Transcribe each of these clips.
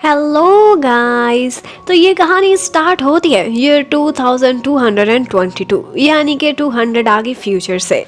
Hello guys. तो ये कहानी स्टार्ट होती है ईयर 2222 यानी कि 200 आगे फ्यूचर से,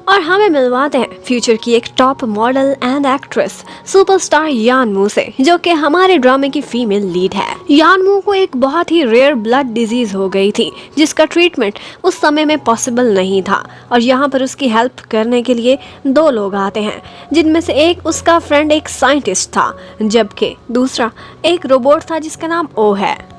और हमें मिलवाते हैं फ्यूचर की एक top model and actress superstar यानमू से, जो कि हमारे ड्रामे की फीमेल लीड है। यानमू को एक बहुत ही रेयर ब्लड डिजीज हो गई थी जिसका ट्रीटमेंट उस समय में पॉसिबल नहीं था, और यहाँ पर उसकी हेल्प करने के लिए दो लोग आते हैं, जिनमें से एक उसका फ्रेंड एक साइंटिस्ट था, जबकि दूसरा एक रोबोट था जिसका नाम ओ है।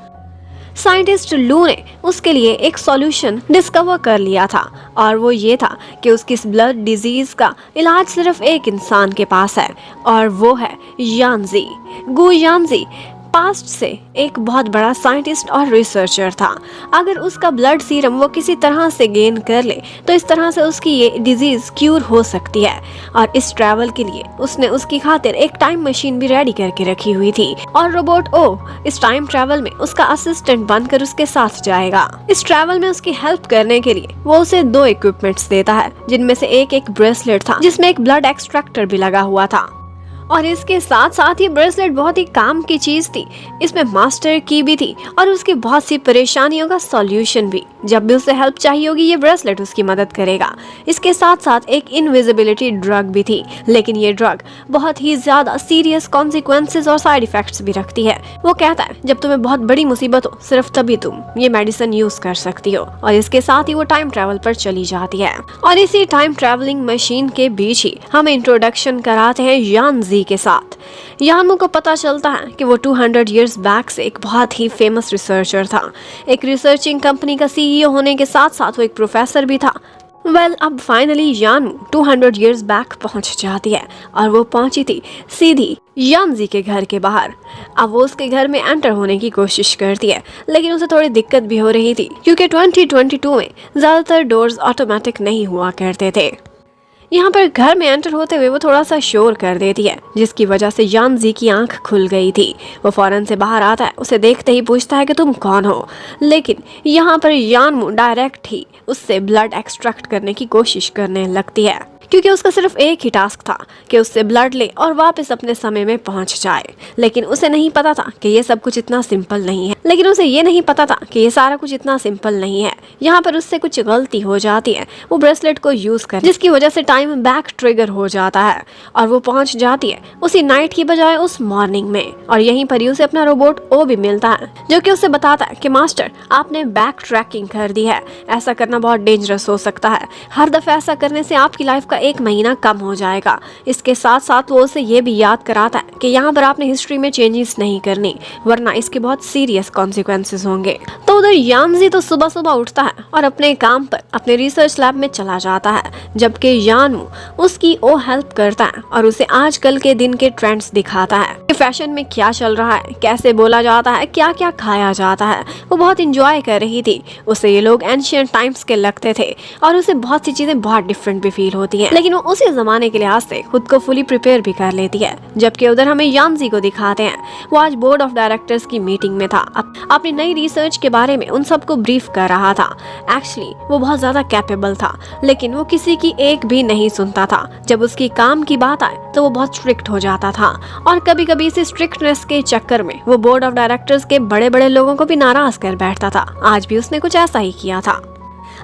साइंटिस्ट लू ने उसके लिए एक सॉल्यूशन डिस्कवर कर लिया था, और वो ये था कि उसकी इस ब्लड डिजीज का इलाज सिर्फ एक इंसान के पास है, और वो है यानजी। गु यानजी पास्ट से एक बहुत बड़ा साइंटिस्ट और रिसर्चर था। अगर उसका ब्लड सीरम वो किसी तरह से गेन कर ले तो इस तरह से उसकी ये डिजीज क्यूर हो सकती है, और इस ट्रैवल के लिए उसने उसकी खातिर एक टाइम मशीन भी रेडी करके रखी हुई थी, और रोबोट ओ इस टाइम ट्रैवल में उसका असिस्टेंट बनकर उसके साथ जाएगा। इस ट्रैवल में उसकी हेल्प करने के लिए वो उसे दो इक्विपमेंट्स देता है, जिनमें से एक ब्रेसलेट था जिसमें एक ब्लड एक्सट्रैक्टर भी लगा हुआ था, और इसके साथ साथ ये ब्रेसलेट बहुत ही काम की चीज थी। इसमें मास्टर की भी थी और उसकी बहुत सी परेशानियों का सॉल्यूशन भी। जब भी उसे हेल्प चाहिए होगी ये ब्रेसलेट उसकी मदद करेगा। इसके साथ साथ एक इनविजिबिलिटी ड्रग भी थी, लेकिन ये ड्रग बहुत ही ज्यादा सीरियस कॉन्सिक्वेंसेस और साइड इफेक्ट्स भी रखती है। वो कहता है जब तुम्हें बहुत बड़ी मुसीबत हो सिर्फ तभी तुम ये मेडिसिन यूज कर सकती हो, और इसके साथ ही वो टाइम ट्रेवल पर चली जाती है। और इसी टाइम ट्रेवलिंग मशीन के बीच ही हमें इंट्रोडक्शन कराते हैं यानजी के साथ। यानमू को पता चलता है कि वो 200 इयर्स बैक से एक बहुत ही फेमस रिसर्चर था। एक रिसर्चिंग कंपनी का सीईओ होने के साथ साथ वो एक प्रोफेसर भी था। अब फाइनली यानमू 200 इयर्स बैक पहुंच जाती है, और वो पहुंची थी सीधी यानजी के घर के बाहर। अब वो उसके घर में एंटर होने की कोशिश करती है, लेकिन उसे थोड़ी दिक्कत भी हो रही थी क्योंकि 2022 में ज्यादातर डोर्स ऑटोमेटिक नहीं हुआ करते थे। यहाँ पर घर में एंटर होते हुए वो थोड़ा सा शोर कर देती है, जिसकी वजह से यानजी की आंख खुल गई थी। वो फौरन से बाहर आता है, उसे देखते ही पूछता है कि तुम कौन हो, लेकिन यहाँ पर यानमू डायरेक्ट ही उससे ब्लड एक्सट्रैक्ट करने की कोशिश करने लगती है, क्योंकि उसका सिर्फ एक ही टास्क था कि उससे ब्लड ले और वापस अपने समय में पहुंच जाए। लेकिन उसे नहीं पता था कि ये सब कुछ इतना सिंपल नहीं है। यहाँ पर उससे कुछ गलती हो जाती है। वो ब्रेसलेट को यूज कर, जिसकी वजह से टाइम बैक ट्रिगर हो जाता है, और वो पहुंच जाती है उसी नाइट की बजाय उस मॉर्निंग में। और यहीं पर ही उसे अपना रोबोट ओ भी मिलता है, जो कि उसे बताता है कि मास्टर आपने बैक ट्रैकिंग कर दी है, ऐसा करना बहुत डेंजरस हो सकता है। हर दफा ऐसा करने से आपकी लाइफ का 1 महीना कम हो जाएगा। इसके साथ साथ वो उसे ये भी याद कराता है कि यहाँ पर आपने हिस्ट्री में चेंजेस नहीं करनी, वरना इसके बहुत सीरियस कॉन्सिक्वेंसेस होंगे। तो उधर यानजी तो सुबह सुबह उठता है और अपने काम पर अपने रिसर्च लैब में चला जाता है, जबकि यानमू उसकी ओ हेल्प करता है और उसे आजकल के दिन के ट्रेंड्स दिखाता है कि फैशन में क्या चल रहा है, कैसे बोला जाता है, क्या क्या खाया जाता है। वो बहुत इंजॉय कर रही थी। उसे ये लोग एंशिएंट टाइम्स के लगते थे, और उसे बहुत सी चीजें बहुत डिफरेंट भी फील होती हैं, लेकिन वो उसी जमाने के लिहाज से खुद को फुली प्रिपेयर भी कर लेती है। जबकि उधर हमें यानजी को दिखाते हैं, वो आज बोर्ड ऑफ डायरेक्टर्स की मीटिंग में था, अपनी नई रिसर्च के बारे में उन सबको ब्रीफ कर रहा था। एक्चुअली वो बहुत ज्यादा कैपेबल था, लेकिन वो किसी की एक भी नहीं सुनता था। जब उसकी काम की बात आए तो वो बहुत स्ट्रिक्ट हो जाता था, और कभी कभी इसी स्ट्रिक्टनेस के चक्कर में वो बोर्ड ऑफ डायरेक्टर्स के बड़े बड़े लोगों को भी नाराज कर बैठता था। आज भी उसने कुछ ऐसा ही किया था।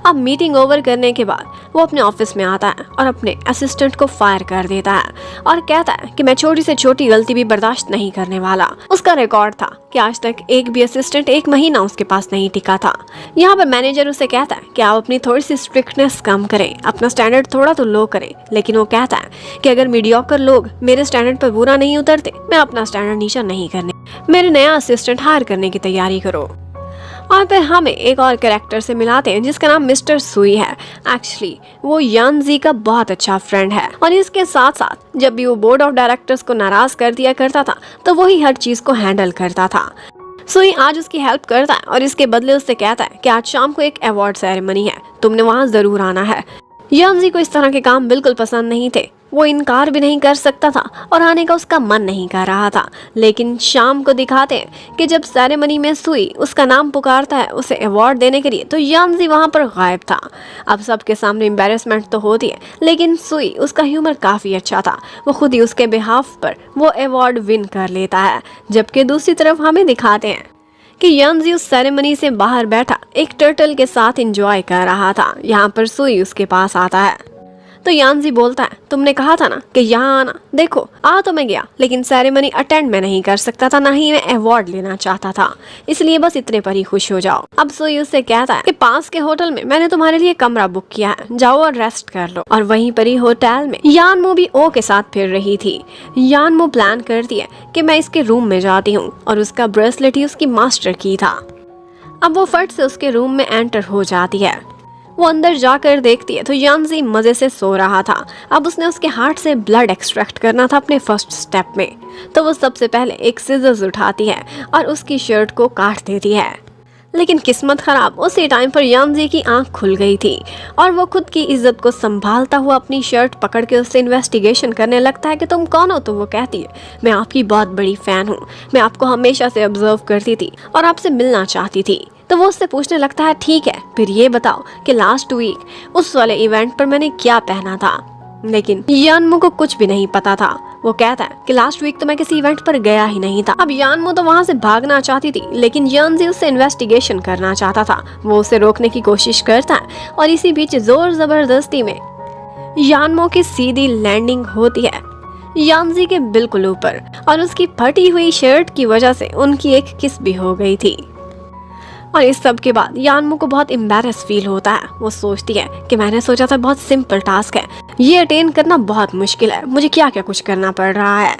अब मीटिंग ओवर करने के बाद वो अपने ऑफिस में आता है और अपने असिस्टेंट को फायर कर देता है, और कहता है कि मैं छोटी से छोटी गलती भी बर्दाश्त नहीं करने वाला। उसका रिकॉर्ड था कि आज तक एक भी असिस्टेंट 1 महीना उसके पास नहीं टिका था। यहाँ पर मैनेजर उसे कहता है कि आप अपनी थोड़ी सी स्ट्रिक्टनेस कम करें, अपना स्टैंडर्ड थोड़ा तो लो करें। लेकिन वो कहता है कि अगर मीडियोकर लोग मेरे स्टैंडर्ड पर पूरा नहीं उतरते, मैं अपना स्टैंडर्ड नीचा नहीं करने, मेरे नया असिस्टेंट हायर करने की तैयारी करो। और फिर हमें एक और कैरेक्टर से मिलाते हैं जिसका नाम मिस्टर सुई है। एक्चुअली वो यानजी का बहुत अच्छा फ्रेंड है, और इसके साथ साथ जब भी वो बोर्ड ऑफ डायरेक्टर्स को नाराज कर दिया करता था तो वही हर चीज को हैंडल करता था। सुई आज उसकी हेल्प करता है और इसके बदले उससे कहता है कि आज शाम को एक अवार्ड सेरेमनी है, तुमने वहाँ जरूर आना है। यांजी को इस तरह के काम बिल्कुल पसंद नहीं थे। वो इनकार भी नहीं कर सकता था और आने का उसका मन नहीं कर रहा था। लेकिन शाम को दिखाते हैं कि जब सेरेमनी में सुई उसका नाम पुकारता है उसे अवार्ड देने के लिए, तो यांजी वहां पर गायब था। अब सबके सामने एम्बेरसमेंट तो होती है, लेकिन सुई उसका ह्यूमर काफ़ी अच्छा था। वो खुद ही उसके बिहाफ पर वो अवार्ड विन कर लेता है। जबकि दूसरी तरफ हमें दिखाते हैं कि यांजी उस सेरेमनी से बाहर बैठा एक टर्टल के साथ एंजॉय कर रहा था। यहाँ पर सुई उसके पास आता है तो यांजी बोलता है, तुमने कहा था ना कि यहाँ आना, देखो आ तो मैं गया, लेकिन सेरेमनी अटेंड मैं नहीं कर सकता था, ना ही मैं अवार्ड लेना चाहता था, इसलिए बस इतने पर ही खुश हो जाओ। अब सुई उससे कहता है कि पास के होटल में मैंने तुम्हारे लिए कमरा बुक किया है, जाओ और रेस्ट कर लो। और वहीं पर ही होटल में यानमो भी ओ के साथ फिर रही थी। यानमो प्लान करती है कि मैं इसके रूम में जाती हूँ, और उसका ब्रेसलेट ही उसकी मास्टर की था। अब वो फट से उसके रूम में एंटर हो जाती है। वो अंदर जाकर देखती है तो यांजी मजे से सो रहा था। अब उसने उसके हार्ट से ब्लड एक्सट्रैक्ट करना था अपने फर्स्ट स्टेप में, तो वो सबसे पहले एक सिजर्स उठाती है और उसकी शर्ट को काट देती है। लेकिन किस्मत खराब, उसी टाइम पर यांजी की आंख खुल गई थी और वो खुद की इज्जत को संभालता हुआ अपनी शर्ट पकड़ के उससे इन्वेस्टिगेशन करने लगता है कि तुम कौन हो। तो वो कहती है, मैं आपकी बहुत बड़ी फैन हूँ, मैं आपको हमेशा से ऑब्जर्व करती थी और आपसे मिलना चाहती थी। तो वो उससे पूछने लगता है, ठीक है फिर ये बताओ कि लास्ट वीक उस वाले इवेंट पर मैंने क्या पहना था। लेकिन यानमो को कुछ भी नहीं पता था। वो कहता है कि लास्ट वीक तो मैं किसी इवेंट पर गया ही नहीं था। अब यानमो तो वहाँ से भागना चाहती थी, लेकिन यांजी उससे इन्वेस्टिगेशन करना चाहता था। वो उसे रोकने की कोशिश करता है और इसी बीच जोर जबरदस्ती में यानमो की सीधी लैंडिंग होती है यांजी के बिल्कुल ऊपर, और उसकी फटी हुई शर्ट की वजह से उनकी एक किस भी हो गई थी। और इस सब के बाद यानमो को बहुत एम्बैरस फील होता है। वो सोचती है कि मैंने सोचा था बहुत सिंपल टास्क है, ये अटेन करना बहुत मुश्किल है, मुझे क्या क्या कुछ करना पड़ रहा है।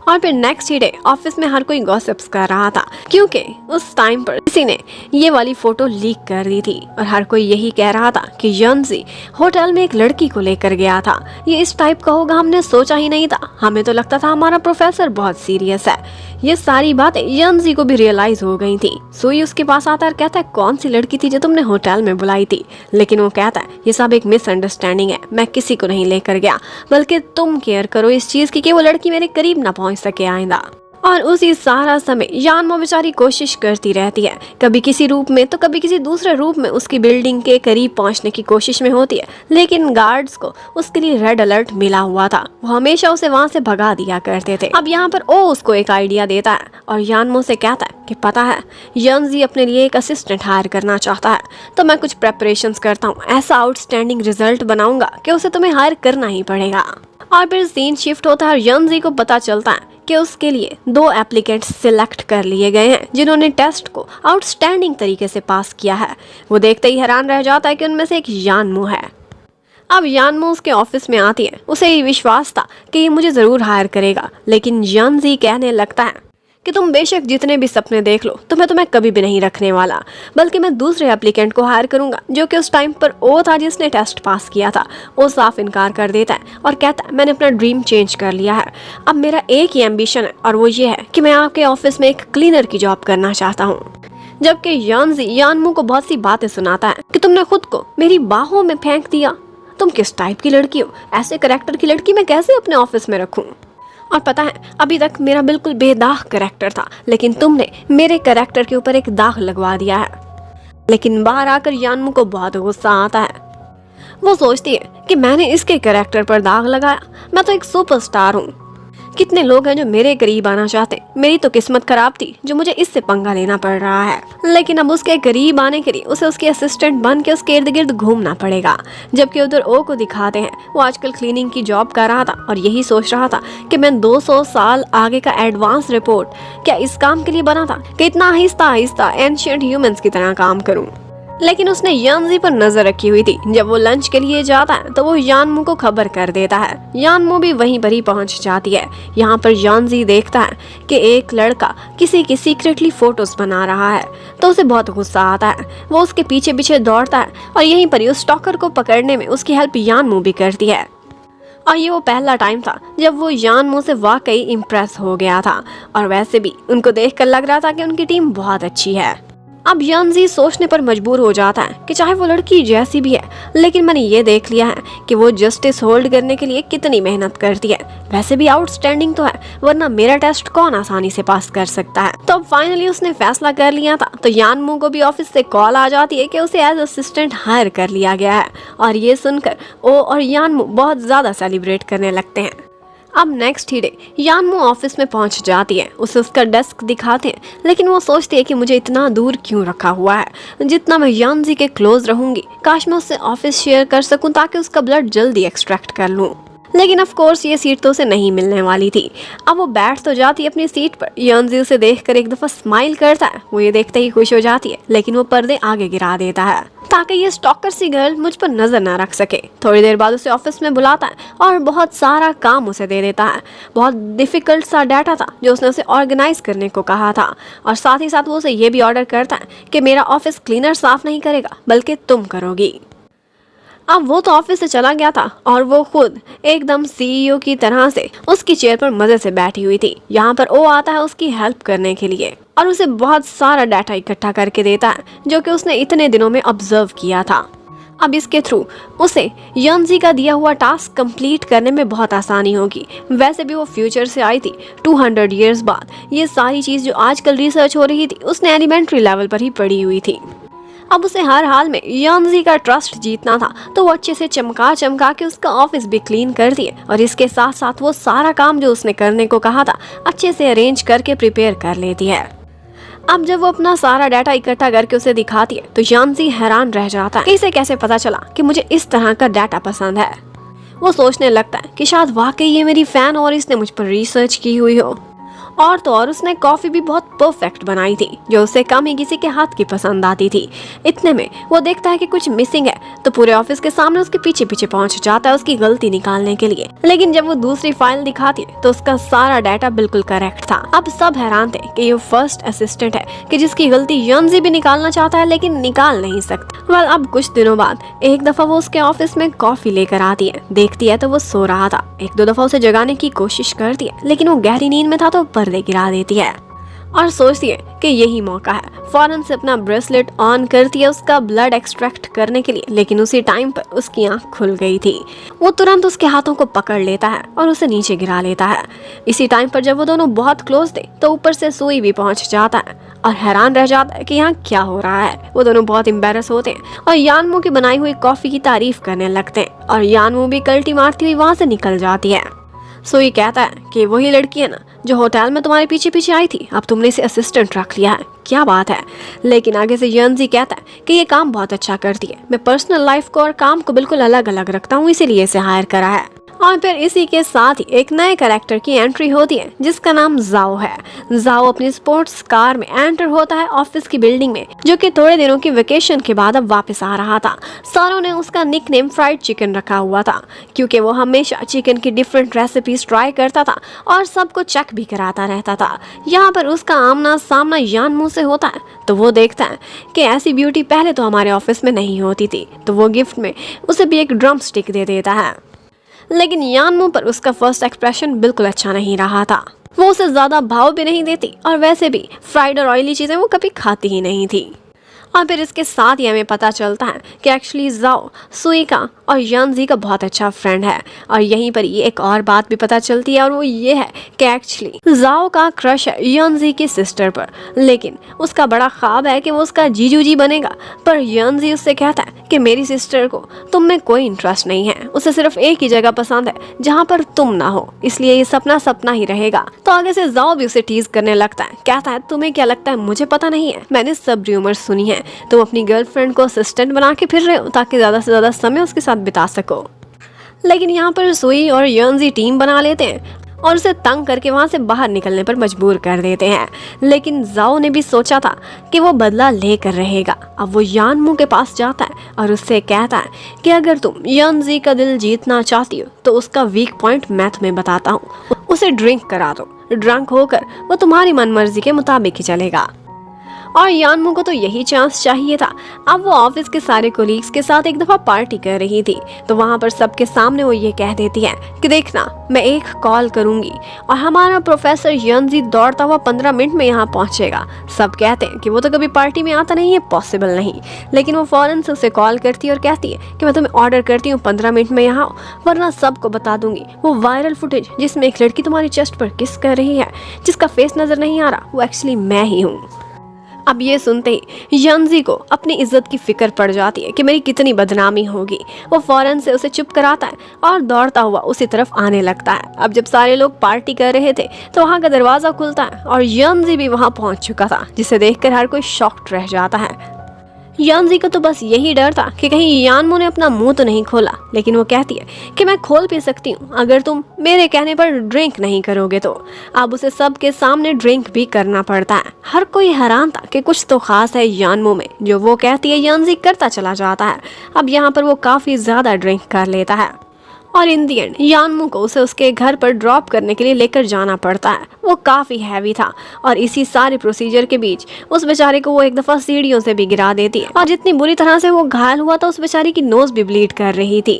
और फिर नेक्स्ट डे ऑफिस में हर कोई गॉसिप्स कर रहा था, क्योंकि उस टाइम पर किसी ने ये वाली फोटो लीक कर दी थी और हर कोई यही कह रहा था कि यांजी होटल में एक लड़की को लेकर गया था। ये इस टाइप का होगा हमने सोचा ही नहीं था, हमें तो लगता था हमारा प्रोफेसर बहुत सीरियस है। ये सारी बातें यांजी को भी रियलाइज हो गई थी। सुई उसके पास आता है और कहता है, कौन सी लड़की थी जो तुमने होटल में बुलाई थी। लेकिन वो कहता है, ये सब एक मिसअंडरस्टैंडिंग है, मैं किसी को नहीं लेकर गया, बल्कि तुम केयर करो इस चीज की कि वो लड़की मेरे करीब ना पहुंच सके आइंदा। और उसी सारा समय यानमो बेचारी कोशिश करती रहती है, कभी किसी रूप में तो कभी किसी दूसरे रूप में उसकी बिल्डिंग के करीब पहुंचने की कोशिश में होती है। लेकिन गार्ड्स को उसके लिए रेड अलर्ट मिला हुआ था, वो हमेशा उसे वहां से भगा दिया करते थे। अब यहाँ पर ओ उसको एक आइडिया देता है और यानमो से कहता है कि पता है यांजी अपने लिए एक असिस्टेंट हायर करना चाहता है, तो मैं कुछ प्रेपरेशंस करता हूँ, ऐसा आउटस्टैंडिंग रिजल्ट बनाऊंगा कि उसे तुम्हें हायर करना ही पड़ेगा। और फिर सीन शिफ्ट होता है और यांजी को पता चलता है कि उसके लिए 2 एप्लीकेंट्स सिलेक्ट कर लिए गए हैं जिन्होंने टेस्ट को आउटस्टैंडिंग तरीके से पास किया है। वो देखते ही हैरान रह जाता है कि उनमें से एक यानमो है। अब यानमो उसके ऑफिस में आती है, उसे ये विश्वास था कि ये मुझे जरूर हायर करेगा, लेकिन यांजी कहने लगता है कि तुम बेशक जितने भी सपने देख लो, तुम्हें कभी भी नहीं रखने वाला, बल्कि मैं दूसरे एप्लीकेंट को हायर करूंगा जो कि उस टाइम पर ओ था जिसने टेस्ट पास किया था। वो साफ इनकार कर देता है और कहता है, मैंने अपना ड्रीम चेंज कर लिया है, अब मेरा एक ही एम्बिशन है और वो ये है कि मैं आपके ऑफिस में एक क्लीनर की जॉब करना चाहता हूँ। जबकि यांजी यानमो को बहुत सी बातें सुनाता है कि तुमने खुद को मेरी बाहों में फेंक दिया, तुम किस टाइप की लड़की हो, ऐसे कैरेक्टर की लड़की मैं कैसे अपने ऑफिस में रखूं। और पता है अभी तक मेरा बिल्कुल बेदाग कैरेक्टर था, लेकिन तुमने मेरे कैरेक्टर के ऊपर एक दाग लगवा दिया है। लेकिन बाहर आकर यानमो को बहुत गुस्सा आता है। वो सोचती है कि मैंने इसके कैरेक्टर पर दाग लगाया, मैं तो एक सुपरस्टार हूँ, कितने लोग हैं जो मेरे करीब आना चाहते, मेरी तो किस्मत खराब थी जो मुझे इससे पंगा लेना पड़ रहा है। लेकिन अब उसके करीब आने के लिए उसे उसके असिस्टेंट बन के उसके इर्द गिर्द घूमना पड़ेगा। जबकि उधर ओ को दिखाते हैं, वो आजकल क्लीनिंग की जॉब कर रहा था और यही सोच रहा था कि मैं 200 साल आगे का एडवांस रिपोर्ट क्या इस काम के लिए बना था कि इतना आहिस्ता आहिस्ता एंशिएंट ह्यूमंस की तरह काम करूं। लेकिन उसने यांजी पर नजर रखी हुई थी। जब वो लंच के लिए जाता है तो वो यानमो को खबर कर देता है। यानमो भी वहीं पर ही पहुंच जाती है। यहाँ पर यांजी देखता है कि एक लड़का किसी की सीक्रेटली फोटोज बना रहा है, तो उसे बहुत गुस्सा आता है। वो उसके पीछे पीछे दौड़ता है और यहीं पर ही उस स्टॉकर को पकड़ने में उसकी हेल्प यानमो भी करती है। और ये वो पहला टाइम था जब वो यानमो से वाकई इम्प्रेस हो गया था, और वैसे भी उनको देखकर लग रहा था कि उनकी टीम बहुत अच्छी है। अब यंजी सोचने पर मजबूर हो जाता है कि चाहे वो लड़की जैसी भी है, लेकिन मैंने ये देख लिया है कि वो जस्टिस होल्ड करने के लिए कितनी मेहनत करती है। वैसे भी आउटस्टैंडिंग तो है, वरना मेरा टेस्ट कौन आसानी से पास कर सकता है। तो अब फाइनली उसने फैसला कर लिया था। तो यानमू को भी ऑफिस से कॉल आ जाती है कि उसे एज असिस्टेंट हायर कर लिया गया है। और ये सुनकर ओ और यानमू बहुत ज्यादा सेलिब्रेट करने लगते हैं। अब नेक्स्ट ही डे यानमू ऑफिस में पहुंच जाती है। उसे उसका डेस्क दिखाते हैं, लेकिन वो सोचती है कि मुझे इतना दूर क्यों रखा हुआ है। जितना मैं यानजी के क्लोज रहूंगी, काश मैं उससे ऑफिस शेयर कर सकूं ताकि उसका ब्लड जल्दी एक्सट्रैक्ट कर लूं। लेकिन ऑफ कोर्स ये सीट तो उसे नहीं मिलने वाली थी। अब वो बैठ तो जाती है अपनी सीट पर। यानजी उसे देखकर एक दफा स्माइल करता है। वो ये देखते ही खुश हो जाती है, लेकिन वो पर्दे आगे गिरा देता है ताकि ये स्टॉकर सी गर्ल मुझ पर नजर ना रख सके। थोड़ी देर बाद उसे ऑफिस में बुलाता है और बहुत सारा काम उसे दे देता है। बहुत डिफिकल्ट सा डाटा था जो उसने उसे ऑर्गेनाइज करने को कहा था। और साथ ही साथ वो उसे ये भी ऑर्डर करता है कि मेरा ऑफिस क्लीनर साफ नहीं करेगा, बल्कि तुम करोगी। अब वो तो ऑफिस से चला गया था और वो खुद एकदम सीईओ की तरह से उसकी चेयर पर मजे से बैठी हुई थी। यहाँ पर ओ आता है उसकी हेल्प करने के लिए और उसे बहुत सारा डाटा इकट्ठा करके देता है जो कि उसने इतने दिनों में ऑब्जर्व किया था। अब इसके थ्रू उसे यंजी का दिया हुआ टास्क कंप्लीट करने में बहुत आसानी होगी। वैसे भी वो फ्यूचर से आई थी 200 इयर्स बाद। ये सारी चीज जो आजकल रिसर्च हो रही थी उसने एलिमेंट्री लेवल पर ही पढ़ी हुई थी। अब उसे हर हाल में यंजी का ट्रस्ट जीतना था, तो वो अच्छे से चमका के उसका ऑफिस भी क्लीन कर दिए और इसके साथ साथ वो सारा काम जो उसने करने को कहा था अच्छे से अरेंज करके प्रिपेयर कर लेती है। अब जब वो अपना सारा डाटा इकट्ठा करके उसे दिखाती है तो यानजी हैरान रह जाता है कि इसे कैसे पता चला कि मुझे इस तरह का डाटा पसंद है। वो सोचने लगता है कि शायद वाकई ये मेरी फैन और इसने मुझ पर रिसर्च की हुई हो। और तो और उसने कॉफी भी बहुत परफेक्ट बनाई थी जो उसे कम ही किसी के हाथ की पसंद आती थी। इतने में वो देखता है कि कुछ मिसिंग है, तो पूरे ऑफिस के सामने उसके पीछे पीछे पहुंच जाता है उसकी गलती निकालने के लिए। लेकिन जब वो दूसरी फाइल दिखाती है तो उसका सारा डाटा बिल्कुल करेक्ट था। अब सब हैरान थे कि ये फर्स्ट असिस्टेंट है कि जिसकी गलती यंजी भी निकालना चाहता है लेकिन निकाल नहीं सकता। वेल, अब कुछ दिनों बाद एक दफा वो उसके ऑफिस में कॉफी लेकर आती है। देखती है तो वो सो रहा था। एक दो दफा उसे जगाने की कोशिश करती है, लेकिन वो गहरी नींद में था तो पर्दे गिरा देती है और सोचती है कि यही मौका है। फौरन से अपना ब्रेसलेट ऑन करती है उसका ब्लड एक्सट्रैक्ट करने के लिए, लेकिन उसी टाइम पर उसकी आंख खुल गई थी। वो तुरंत उसके हाथों को पकड़ लेता है और उसे नीचे गिरा लेता है। इसी टाइम पर जब वो दोनों बहुत क्लोज थे तो ऊपर से सुई भी पहुंच जाता है और हैरान रह जाता है कि यहाँ क्या हो रहा है। वो दोनों बहुत एम्बेरस होते हैं और यानमू की बनाई हुई कॉफी की तारीफ करने लगते हैं और यानमू भी कल्टी मारती हुई वहां से निकल जाती है। सोई कहता है कि वही लड़की है ना जो होटल में तुम्हारे पीछे पीछे आई थी, अब तुमने इसे असिस्टेंट रख लिया है, क्या बात है। लेकिन आगे से यंजी कहता है कि ये काम बहुत अच्छा करती है, मैं पर्सनल लाइफ को और काम को बिल्कुल अलग अलग रखता हूँ, इसीलिए इसे हायर करा है। और फिर इसी के साथ ही एक नए कैरेक्टर की एंट्री होती है जिसका नाम जाओ है। जाओ अपनी स्पोर्ट्स कार में एंटर होता है ऑफिस की बिल्डिंग में, जो कि थोड़े दिनों की वेकेशन के बाद अब वापस आ रहा था। सारों ने उसका निकनेम फ्राइड चिकन रखा हुआ था क्योंकि वो हमेशा चिकन की डिफरेंट रेसिपीज ट्राई करता था और सबको चेक भी कराता रहता था। यहाँ पर उसका आमना सामना यानमू से होता है तो वो देखता है कि ऐसी ब्यूटी पहले तो हमारे ऑफिस में नहीं होती थी, तो वो गिफ्ट में उसे भी एक ड्रम स्टिक दे देता है। लेकिन यानमू पर उसका फर्स्ट एक्सप्रेशन बिल्कुल अच्छा नहीं रहा था। वो उसे ज्यादा भाव भी नहीं देती और वैसे भी फ्राइड और ऑयली चीजें वो कभी खाती ही नहीं थी। और फिर इसके साथ ही हमें पता चलता है कि एक्चुअली जाओ सुई का और यंजी का बहुत अच्छा फ्रेंड है। और यहीं पर ये एक और बात भी पता चलती है और वो ये है कि एक्चुअली जाओ का क्रश है यंजी की सिस्टर पर, लेकिन उसका बड़ा ख्वाब है कि वो उसका जीजू जी बनेगा। पर यंजी उससे कहता है कि मेरी सिस्टर को तुम में कोई इंटरेस्ट नहीं है, उसे सिर्फ एक ही जगह पसंद है जहाँ पर तुम ना हो, इसलिए ये सपना सपना ही रहेगा। तो आगे से जाओ भी उसे टीज करने लगता है, कहता है तुम्हें क्या लगता है मुझे पता नहीं है, मैंने सब रूमर सुनी है, तुम अपनी गर्लफ्रेंड को असिस्टेंट बना के फिर रहे हो ताकि ज्यादा से ज्यादा समय उसके साथ बिता सको। लेकिन यहाँ पर सुई और यंजी टीम बना लेते हैं और उसे तंग करके वहां से बाहर निकलने पर मजबूर कर देते हैं। लेकिन जाओ ने भी सोचा था कि वो बदला लेकर रहेगा। अब वो यानमू के पास जाता है और उससे कहता है कि अगर तुम यंजी का दिल जीतना चाहती हो तो उसका वीक पॉइंट मैं तुम्हें बताता हूँ, उसे ड्रिंक करा दो, ड्रंक होकर वो तुम्हारी मनमर्जी के मुताबिक ही चलेगा। और यानमू को तो यही चांस चाहिए था। अब वो ऑफिस के सारे कोलीग्स के साथ एक दफा पार्टी कर रही थी, तो वहाँ पर सबके सामने वो ये कह देती है कि देखना, मैं एक कॉल करूंगी और हमारा प्रोफेसर यंजी दौड़ता हुआ 15 मिनट में यहाँ पहुंचेगा। सब कहते हैं कि वो तो कभी पार्टी में आता नहीं है, पॉसिबल नहीं, लेकिन वो फौरन से उसे कॉल करती है और कहती है कि मैं तुम्हें ऑर्डर करती हूँ 15 मिनट में यहाँ आओ, वरना सबको बता दूंगी वो वायरल फुटेज जिसमें एक लड़की तुम्हारी चेस्ट पर किस कर रही है, जिसका फेस नजर नहीं आ रहा, वो एक्चुअली मैं ही हूँ। अब ये सुनते ही यंजी को अपनी इज्जत की फिक्र पड़ जाती है कि मेरी कितनी बदनामी होगी। वो फौरन से उसे चुप कराता है और दौड़ता हुआ उसी तरफ आने लगता है। अब जब सारे लोग पार्टी कर रहे थे तो वहाँ का दरवाजा खुलता है और यंजी भी वहाँ पहुँच चुका था, जिसे देखकर हर कोई शॉक्ड रह जाता है। यानजी को तो बस यही डर था कि कहीं यानमू ने अपना मुंह तो नहीं खोला, लेकिन वो कहती है कि मैं खोल भी सकती हूँ अगर तुम मेरे कहने पर ड्रिंक नहीं करोगे तो। अब उसे सबके सामने ड्रिंक भी करना पड़ता है। हर कोई हैरान था कि कुछ तो खास है यानमू में, जो वो कहती है यानजी करता चला जाता है। अब यहाँ पर वो काफी ज्यादा ड्रिंक कर लेता है और इन दी एंड यानमू को उसे उसके घर पर ड्रॉप करने के लिए लेकर जाना पड़ता है। वो काफ़ी हैवी था और इसी सारे प्रोसीजर के बीच उस बेचारे को वो एक दफ़ा सीढ़ियों से भी गिरा देती है और जितनी बुरी तरह से वो घायल हुआ था उस बेचारी की नोज भी ब्लीड कर रही थी।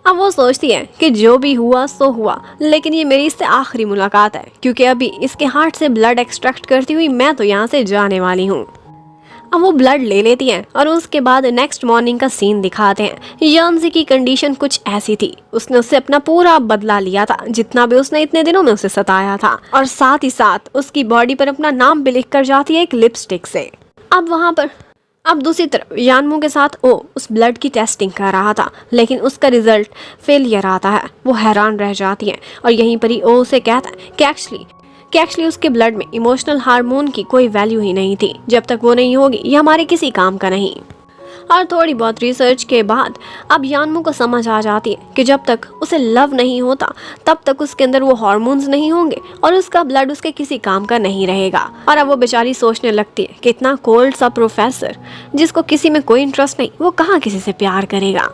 अब वो सोचती है कि जो भी हुआ सो हुआ, लेकिन ये मेरी इससे आखिरी मुलाकात है, क्योंकि अभी इसके हार्ट से ब्लड एक्सट्रैक्ट करती हुई मैं तो यहाँ से जाने वाली हूँ। अब वो ब्लड ले लेती हैं और उसके बाद नेक्स्ट मॉर्निंग का सीन दिखाते हैं। यानजी की कंडीशन कुछ ऐसी थी, उसने उससे अपना पूरा बदला लिया था जितना भी उसने इतने दिनों में उसे सताया था, और साथ ही साथ उसकी बॉडी पर अपना नाम भी लिख कर जाती है एक लिपस्टिक से। अब दूसरी तरफ यानमू के साथ ओ उस ब्लड की टेस्टिंग कर रहा था, लेकिन उसका रिजल्ट फेलियर आता है। वो हैरान रह जाती है और यहीं पर ही ओ उसे कहता है कि एक्चुअली उसके ब्लड में इमोशनल हार्मोन की कोई वैल्यू ही नहीं थी। जब तक वो नहीं होगी ये हमारे किसी काम का नहीं। और थोड़ी बहुत रिसर्च के बाद अब यानमू को समझ आ जाती है कि जब तक उसे लव नहीं होता तब तक उसके अंदर वो हार्मोन्स नहीं होंगे और उसका ब्लड उसके किसी काम का नहीं रहेगा। और अब वो बेचारी सोचने लगती है कि इतना कोल्ड सा प्रोफेसर जिसको किसी में कोई इंटरेस्ट नहीं, वो कहाँ किसी से प्यार करेगा।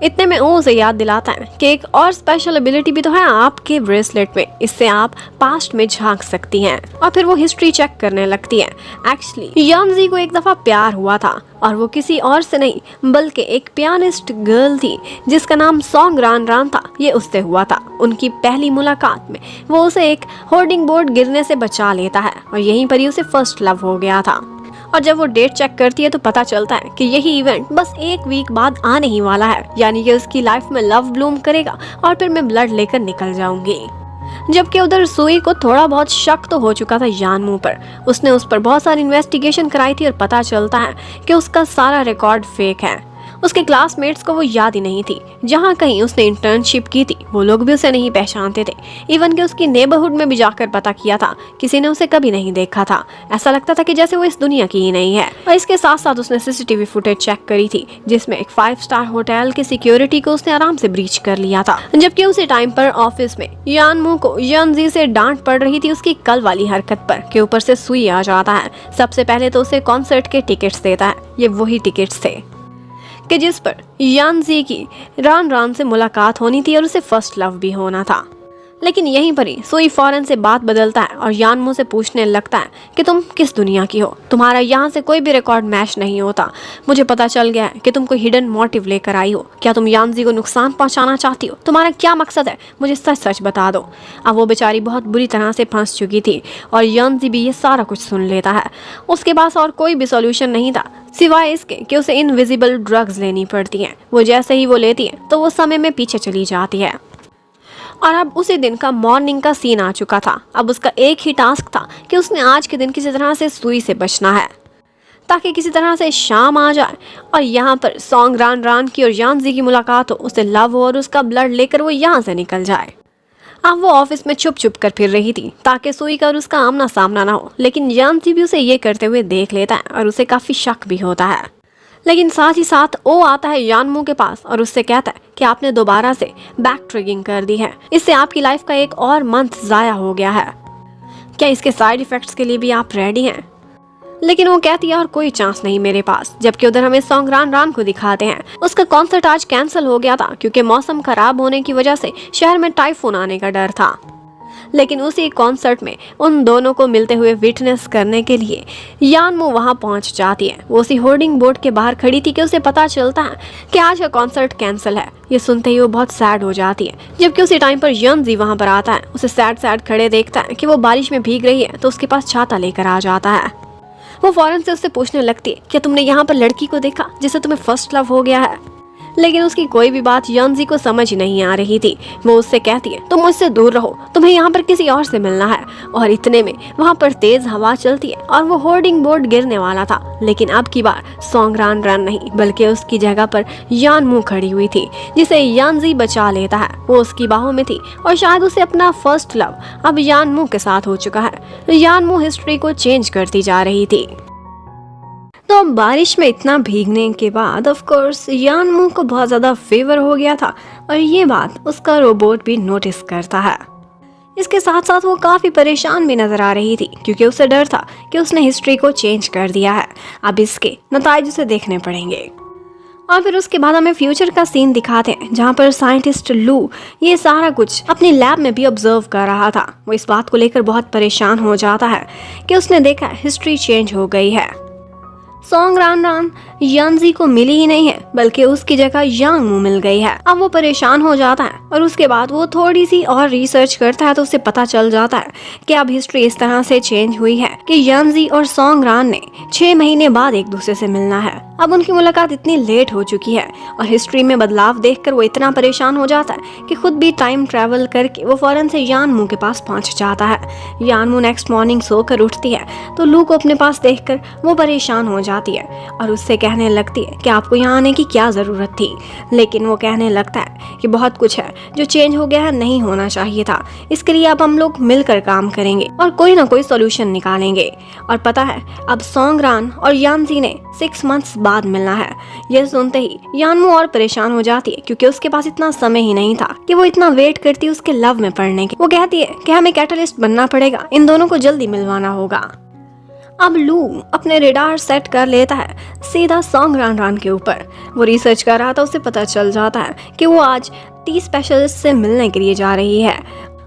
इतने में ओ उसे याद दिलाता है कि एक और स्पेशल एबिलिटी भी तो है आपके ब्रेसलेट में, इससे आप पास्ट में झांक सकती हैं। और फिर वो हिस्ट्री चेक करने लगती है। एक्चुअली यानजी को एक दफ़ा प्यार हुआ था और वो किसी और से नहीं बल्कि एक पियानिस्ट गर्ल थी जिसका नाम सॉन्ग रान रान था। ये उससे हुआ था। उनकी पहली मुलाकात में वो उसे एक होर्डिंग बोर्ड गिरने से बचा लेता है और यहीं पर ही उसे फर्स्ट लव हो गया था। और जब वो डेट चेक करती है तो पता चलता है कि यही इवेंट बस एक वीक बाद आने ही वाला है, यानी कि उसकी लाइफ में लव ब्लूम करेगा और फिर मैं ब्लड लेकर निकल जाऊंगी। जबकि उधर सुई को थोड़ा बहुत शक तो हो चुका था यानमू पर। उसने उस पर बहुत सारी इन्वेस्टिगेशन कराई थी और पता चलता है कि उसका सारा रिकॉर्ड फेक है। उसके क्लासमेट्स को वो याद ही नहीं थी। जहाँ कहीं उसने इंटर्नशिप की थी वो लोग भी उसे नहीं पहचानते थे। इवन कि उसकी नेबरहुड में भी जाकर पता किया था, किसी ने उसे कभी नहीं देखा था। ऐसा लगता था कि जैसे वो इस दुनिया की ही नहीं है। और इसके साथ साथ उसने सीसीटीवी फुटेज चेक करी थी जिसमें एक 5 स्टार होटल की सिक्योरिटी को उसने आराम से ब्रीच कर लिया था। जबकि उसी टाइम पर ऑफिस में यानमू को यानजी से डांट पड़ रही थी उसकी कल वाली हरकत पर, के ऊपर से सुई आ जाता है। सबसे पहले तो उसे कॉन्सर्ट के टिकट्स देता है। ये वही टिकट्स थे कि जिस पर यानजी की रान रान से मुलाकात होनी थी और उसे फर्स्ट लव भी होना था। लेकिन यहीं पर ही सुई फौरन से बात बदलता है और यानमू से पूछने लगता है कि तुम किस दुनिया की हो, तुम्हारा यहाँ से कोई भी रिकॉर्ड मैच नहीं होता। मुझे पता चल गया है कि तुम कोई हिडन मोटिव लेकर आई हो। क्या तुम यानजी को नुकसान पहुँचाना चाहती हो? तुम्हारा क्या मकसद है? मुझे सच सच बता दो। अब वो बेचारी बहुत बुरी तरह से फंस चुकी थी और यानजी भी ये सारा कुछ सुन लेता है। उसके पास और कोई भी सॉल्यूशन नहीं था सिवाय इसके कि उसे इनविजिबल ड्रग्स लेनी पड़ती हैं। वो जैसे ही वो लेती है तो वो समय में पीछे चली जाती है। और अब उसी दिन का मॉर्निंग का सीन आ चुका था। अब उसका एक ही टास्क था कि उसने आज के दिन किसी तरह से सुई से बचना है ताकि किसी तरह से शाम आ जाए और यहाँ पर सॉन्ग रान रान की और यानजी की मुलाकात हो, उसे लव हो और उसका ब्लड लेकर वो यहाँ से निकल जाए। अब वो ऑफिस में छुप छुप कर फिर रही थी ताकि सुई का और उसका आमना सामना ना हो, लेकिन यानजी भी उसे ये करते हुए देख लेता है और उसे काफ़ी शक भी होता है। लेकिन साथ ही साथ वो आता है यानमू के पास और उससे कहता है कि आपने दोबारा से बैक ट्रिगिंग कर दी है, इससे आपकी लाइफ का एक और मंथ ज़ाया हो गया है। क्या इसके साइड इफ़ेक्ट्स के लिए भी आप रेडी हैं? लेकिन वो कहती है और कोई चांस नहीं मेरे पास। जबकि उधर हमें सॉन्ग रान रान को दिखाते हैं। उसका कॉन्सर्ट आज कैंसिल हो गया था क्योंकि मौसम खराब होने की वजह से शहर में टाइफून आने का डर था। लेकिन उसी कॉन्सर्ट में उन दोनों को मिलते हुए विटनेस करने के लिए यानमू वहां पहुंच जाती है। वो उसी होर्डिंग बोर्ड के बाहर खड़ी थी कि उसे पता चलता है कि आज का कॉन्सर्ट कैंसिल है। ये सुनते ही वो बहुत सैड हो जाती है। जबकि उसी टाइम पर यंजी वहां पर आता है, उसे सैड सैड खड़े देखता है कि वो बारिश में भीग रही है तो उसके पास छाता लेकर आ जाता है। वो फौरन से उससे पूछने लगती है, क्या तुमने यहाँ पर लड़की को देखा जिसे तुम्हें फर्स्ट लव हो गया है? लेकिन उसकी कोई भी बात यंजी को समझ नहीं आ रही थी। वो उससे कहती है, तुम मुझसे दूर रहो, तुम्हें यहाँ पर किसी और से मिलना है। और इतने में वहाँ पर तेज हवा चलती है और वो होर्डिंग बोर्ड गिरने वाला था। लेकिन अब की बार सोंगरान रन नहीं बल्कि उसकी जगह पर यानमू खड़ी हुई थी, जिसे यंजी बचा लेता है। वो उसकी बाहों में थी और शायद उसे अपना फर्स्ट लव अब यानमू के साथ हो चुका है। यानमू हिस्ट्री को चेंज करती जा रही थी। तो अब बारिश में इतना भीगने के बाद ऑफ कोर्स यानमू को बहुत ज़्यादा फीवर हो गया था और ये बात उसका रोबोट भी नोटिस करता है। इसके साथ साथ वो काफ़ी परेशान भी नज़र आ रही थी क्योंकि उसे डर था कि उसने हिस्ट्री को चेंज कर दिया है। अब इसके नतीजे उसे देखने पड़ेंगे। और फिर उसके बाद हमें फ्यूचर का सीन दिखाते हैं जहाँ पर साइंटिस्ट लू ये सारा कुछ अपनी लैब में भी ऑब्जर्व कर रहा था। वो इस बात को लेकर बहुत परेशान हो जाता है कि उसने देखा हिस्ट्री चेंज हो गई है। सोंगरान यंजी को मिली ही नहीं है बल्कि उसकी जगह यांगमू मिल गई है। अब वो परेशान हो जाता है और उसके बाद वो थोड़ी सी और रिसर्च करता है तो उसे पता चल जाता है कि अब हिस्ट्री इस तरह से चेंज हुई है कि यंजी और सोंगरान ने 6 महीने बाद एक दूसरे से मिलना है। अब उनकी मुलाकात इतनी लेट हो चुकी है और हिस्ट्री में बदलाव देखकर वो इतना परेशान हो जाता है कि खुद भी टाइम ट्रेवल करके वो फौरन से यानमू के पास पहुंच जाता है। यानमू नेक्स्ट मॉर्निंग सोकर उठती है तो लू को अपने पास देखकर वो परेशान हो जाती है और उससे कहने लगती है कि आपको यहाँ आने की क्या ज़रूरत थी। लेकिन वो कहने लगता है कि बहुत कुछ है जो चेंज हो गया है, नहीं होना चाहिए था। इसके लिए अब हम लोग मिलकर काम करेंगे और कोई ना कोई सॉल्यूशन निकालेंगे। और पता है अब सोंगरान और यांजी ने 6 मंथ्स बाद मिलना है। यह सुनते ही यानमू और परेशान हो जाती है क्योंकि उसके पास इतना समय ही नहीं था कि वो इतना वेट करती उसके लव में पड़ने के। वो कहती है कि हमें कैटलिस्ट बनना पड़ेगा, इन दोनों को जल्दी मिलवाना होगा। अब लू अपने रेडार सेट कर लेता है सीधा सोंगरान के ऊपर। वो रिसर्च कर रहा था, उसे पता चल जाता है कि वो आज टी स्पेशलिस्ट से मिलने के लिए जा रही है।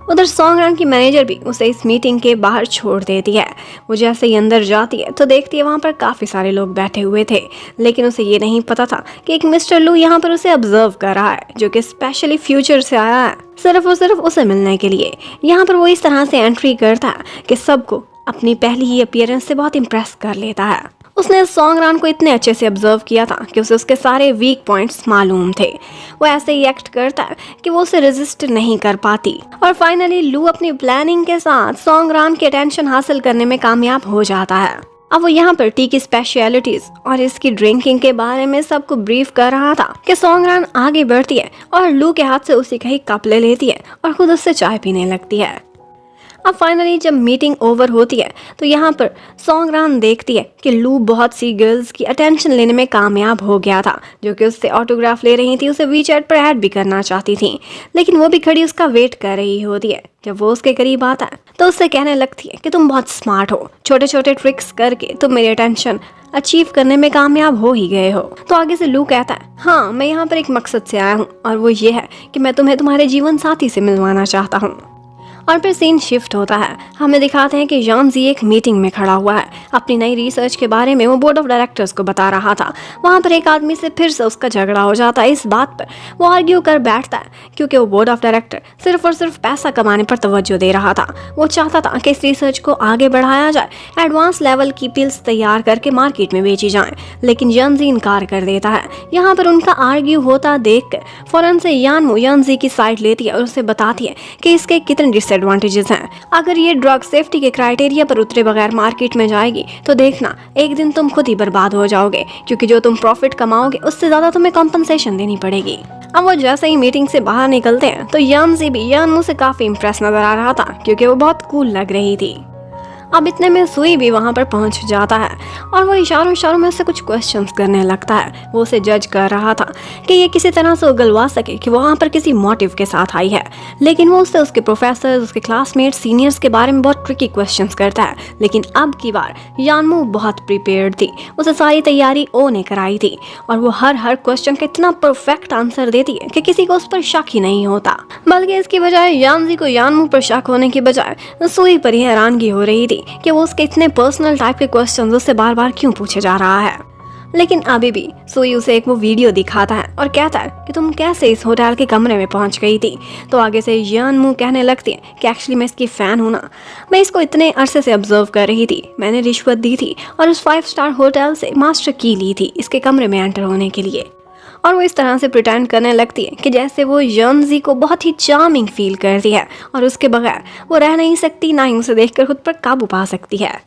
उधर सोंगरान की मैनेजर भी उसे इस मीटिंग के बाहर छोड़ देती है। वो जैसे ही अंदर जाती है तो देखती है वहाँ पर काफ़ी सारे लोग बैठे हुए थे, लेकिन उसे ये नहीं पता था कि एक मिस्टर लू यहाँ पर उसे ऑब्जर्व कर रहा है जो कि स्पेशली फ्यूचर से आया है सिर्फ और सिर्फ उसे मिलने के लिए। यहाँ पर वो इस तरह से एंट्री करता है कि सबको अपनी पहली ही अपीयरेंस से बहुत इम्प्रेस कर लेता है। उसने सोंगरान को इतने अच्छे से ऑब्जर्व किया था कि उसे उसके सारे वीक पॉइंट्स मालूम थे। वो ऐसे ही एक्ट करता है कि वो उसे रेजिस्ट नहीं कर पाती और फाइनली लू अपनी प्लानिंग के साथ सोंगरान की अटेंशन हासिल करने में कामयाब हो जाता है। अब वो यहाँ पर टी की स्पेशलिटीज और इसकी ड्रिंकिंग के बारे में सबको ब्रीफ कर रहा था कि सोंगरान आगे बढ़ती है और लू के हाथ से उसी का ही कप ले लेती है और खुद उससे चाय पीने लगती है। अब फाइनली जब मीटिंग ओवर होती है तो यहाँ पर सोंगरान देखती है कि लू बहुत सी गर्ल्स की अटेंशन लेने में कामयाब हो गया था जो कि उससे ऑटोग्राफ ले रही थी, उसे वीचैट पर ऐड भी करना चाहती थी, लेकिन वो भी खड़ी उसका वेट कर रही होती है। जब वो उसके करीब आता है तो उससे कहने लगती है कि तुम बहुत स्मार्ट हो, छोटे छोटे ट्रिक्स करके तुम मेरी अटेंशन अचीव करने में कामयाब हो ही गए हो। तो आगे से लू कहता है, हाँ मैं यहाँ पर एक मकसद से आया हूँ और वो ये है कि मैं तुम्हें तुम्हारे जीवन साथी से मिलवाना चाहता हूँ। और फिर सीन शिफ्ट होता है, हमें दिखाते हैं कि यांजी एक मीटिंग में खड़ा हुआ है। अपनी नई रिसर्च के बारे में वो बोर्ड ऑफ डायरेक्टर्स को बता रहा था। वहाँ पर एक आदमी से फिर से उसका झगड़ा हो जाता है। इस बात पर वो आर्ग्यू कर बैठता है क्योंकि वो बोर्ड ऑफ डायरेक्टर सिर्फ और सिर्फ पैसा कमाने पर तवज्जो दे रहा था। वो चाहता था कि इस रिसर्च को आगे बढ़ाया जाए, एडवांस लेवल की पिल्स तैयार करके मार्केट में बेची जाएं, लेकिन यांजी इनकार कर देता है। यहाँ पर उनका आर्ग्यू होता देखकर फौरन से यानमू यांजी की साइड लेती है और उसे बताती है कि इसके कितने डिसएडवांटेजेस हैं। अगर ये ड्रग सेफ्टी के क्राइटेरिया पर उतरे बगैर मार्केट में जाएगी तो देखना एक दिन तुम खुद ही बर्बाद हो जाओगे, क्योंकि जो तुम प्रॉफिट कमाओगे उससे ज्यादा तुम्हें कॉम्पनसेशन देनी पड़ेगी। अब वो जैसे ही मीटिंग से बाहर निकलते हैं तो यांजी भी यानमू से काफी इम्प्रेस नजर आ रहा था क्योंकि वो बहुत कूल लग रही थी। अब इतने में सुई भी वहाँ पर पहुँच जाता है और वो इशारों इशारों में उससे कुछ क्वेश्चंस करने लगता है। वो उसे जज कर रहा था कि ये किसी तरह से उगलवा सके कि वो वहाँ पर किसी मोटिव के साथ आई है, लेकिन वो उससे उसके प्रोफेसर, उसके क्लासमेट्स, सीनियर्स के बारे में बहुत ट्रिकी क्वेश्चंस करता है। लेकिन अब की बार यानमू बहुत प्रिपेयर्ड थी, उसे सारी तैयारी ओ ने कराई थी और वो हर क्वेश्चन का इतना परफेक्ट आंसर देती है कि किसी को उस पर शक ही नहीं होता। बल्कि इसकी बजाय यानजी को यानमू पर शक होने की बजाय सुई पर ही हैरानगी हो रही थी कि वो उसके इतने पर्सनल टाइप के क्वेश्चंस उससे बार बार क्यों पूछे जा रहा है। लेकिन अभी भी सुई उसे एक वो वीडियो दिखाता है और कहता है कि तुम कैसे इस होटल के कमरे में पहुंच गई थी। तो आगे से यानमू कहने लगती है कि एक्चुअली मैं इसकी फ़ैन हूँ ना, मैं इसको इतने अरसे से ऑब्जर्व कर रही थी, मैंने रिश्वत दी थी और उस 5 स्टार होटल से मास्टर की ली थी इसके कमरे में एंटर होने के लिए। और वो इस तरह से प्रिटेंड करने लगती है कि जैसे वो यंजी को बहुत ही चार्मिंग फील करती है और उसके बगैर वो रह नहीं सकती, ना ही उसे देखकर खुद पर काबू पा सकती है।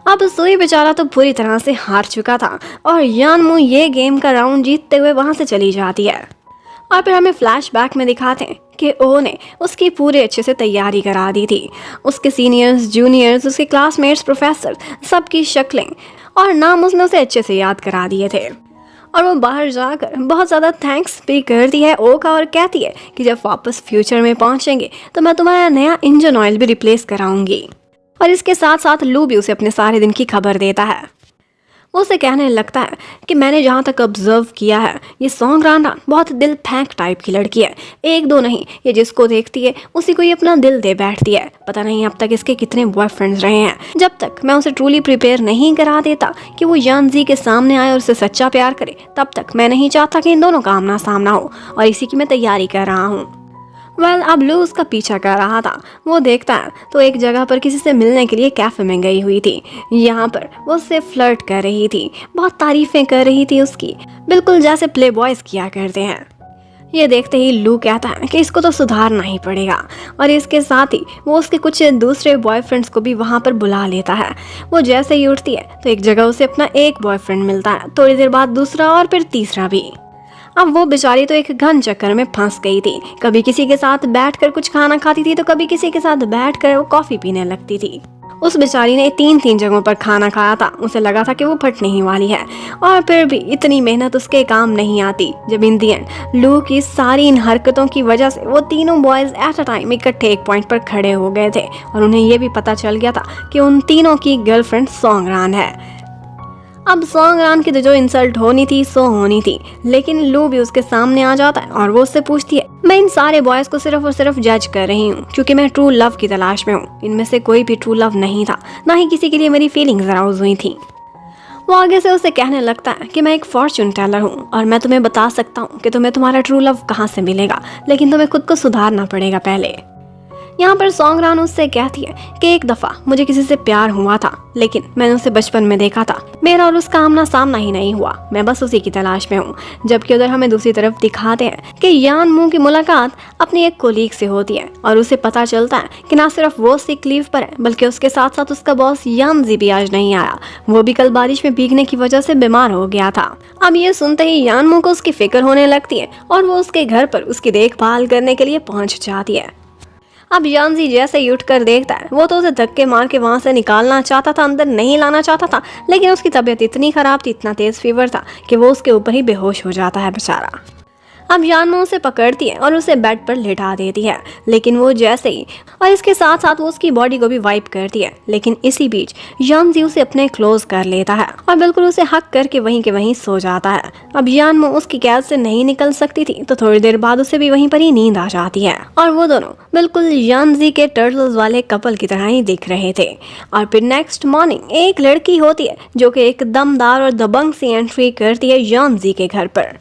अब सुई बेचारा तो पूरी तरह से हार चुका था और यानमू ये गेम का राउंड जीतते हुए वहां से चली जाती है। और फिर हमें फ्लैशबैक में दिखाते हैं कि ओ ने उसकी पूरे अच्छे से तैयारी करा दी थी। उसके सीनियर्स, जूनियर्स, उसके क्लासमेट्स, प्रोफेसर, सबकी शक्लें और नाम उसने उसे अच्छे से याद करा दिए थे। और वो बाहर जाकर बहुत ज़्यादा थैंक्स भी करती है ओ का और कहती है कि जब वापस फ्यूचर में पहुंचेंगे तो मैं तुम्हारा नया इंजन ऑयल भी रिप्लेस कराऊंगी। और इसके साथ साथ लू भी उसे अपने सारे दिन की खबर देता है। वो उसे कहने लगता है कि मैंने जहाँ तक ऑब्जर्व किया है, ये सॉन्ग राना बहुत दिल फेंक टाइप की लड़की है। एक दो नहीं, ये जिसको देखती है उसी को ये अपना दिल दे बैठती है। पता नहीं अब तक इसके कितने बॉयफ्रेंड्स रहे हैं। जब तक मैं उसे ट्रूली प्रिपेयर नहीं करा देता कि वो यानजी के सामने आए और उसे सच्चा प्यार करे, तब तक मैं नहीं चाहता कि इन दोनों का आमना सामना हो। और इसी की मैं तैयारी कर रहा हूँ। अब लू उसका पीछा कर रहा था। वो देखता है तो एक जगह पर किसी से मिलने के लिए कैफे में गई हुई थी। यहाँ पर वो उससे फ्लर्ट कर रही थी, बहुत तारीफें कर रही थी उसकी, बिल्कुल जैसे प्ले बॉयज किया करते हैं। ये देखते ही लू कहता है कि इसको तो सुधारना ही पड़ेगा और इसके साथ ही वो उसके कुछ दूसरे बॉयफ्रेंड्स को भी वहाँ पर बुला लेता है। वो जैसे ही उठती है तो एक जगह उसे अपना एक बॉयफ्रेंड मिलता है, थोड़ी देर बाद दूसरा और फिर तीसरा भी। अब वो बेचारी तो एक घन चक्कर में फंस गई थी। कभी किसी के साथ बैठकर कुछ खाना खाती थी तो कभी किसी के साथ बैठकर वो कॉफी पीने लगती थी। उस बेचारी ने 3 जगहों पर खाना खाया था। उसे लगा था कि वो फटने ही वाली है और फिर भी इतनी मेहनत उसके काम नहीं आती। जब इन दी एंड लू की सारी इन हरकतों की वजह से वो तीनों बॉयज एट अ टाइम इकट्ठे एक पॉइंट पर खड़े हो गए थे और उन्हें ये भी पता चल गया था कि उन तीनों की गर्लफ्रेंड सोंगरान है। अब सोंगरान की तो जो इंसल्ट होनी थी सो होनी थी, लेकिन लू भी उसके सामने आ जाता है और वो उससे पूछती है, मैं इन सारे बॉयज को सिर्फ और सिर्फ जज कर रही हूँ क्योंकि मैं ट्रू लव की तलाश में हूँ। इनमें से कोई भी ट्रू लव नहीं था, ना ही किसी के लिए मेरी फीलिंग्स अराउज हुई थी। वो आगे से उसे कहने लगता है कि मैं एक फॉर्च्यून टेलर हूँ और मैं तुम्हें बता सकता हूँ कि तुम्हें तुम्हारा ट्रू लव कहाँ से मिलेगा, लेकिन तुम्हें खुद को सुधारना पड़ेगा पहले। यहाँ पर सोंगरान उससे कहती है कि एक दफ़ा मुझे किसी से प्यार हुआ था, लेकिन मैंने उसे बचपन में देखा था। मेरा और उसका आमना सामना ही नहीं हुआ, मैं बस उसी की तलाश में हूँ। जबकि उधर हमें दूसरी तरफ दिखाते हैं कि यानमू की मुलाकात अपनी एक कोलीग से होती है और उसे पता चलता है कि ना सिर्फ वो सिक लीव पर है, बल्कि उसके साथ साथ उसका बॉस यानजी भी आज नहीं आया। वो भी कल बारिश में भीगने की वजह से बीमार हो गया था। अब ये सुनते ही यानमू को उसकी फिक्र होने लगती है और वो उसके घर पर उसकी देखभाल करने के लिए पहुँच जाती है। अब यानजी जैसे ही उठकर देखता है, वो तो उसे धक्के मार के वहां से निकालना चाहता था, अंदर नहीं लाना चाहता था, लेकिन उसकी तबीयत इतनी खराब थी, इतना तेज फीवर था कि वो उसके ऊपर ही बेहोश हो जाता है बेचारा। अब यानमू उसे पकड़ती है और उसे बेड पर लेटा देती है, लेकिन वो जैसे ही और इसके साथ साथ वो उसकी बॉडी को भी वाइप करती है। लेकिन इसी बीच यानजी उसे अपने क्लोज कर लेता है और बिल्कुल उसे हक करके वहीं के वहीं सो जाता है। अब यानमू उसकी कैद से नहीं निकल सकती थी, तो थोड़ी देर बाद उसे भी वहीं पर ही नींद आ जाती है और वो दोनों बिल्कुल यानजी के टर्टल्स वाले कपल की तरह ही दिख रहे थे। और फिर नेक्स्ट मॉर्निंग एक लड़की होती है जो कि एक दमदार और दबंग सी एंट्री करती है यानजी के घर पर।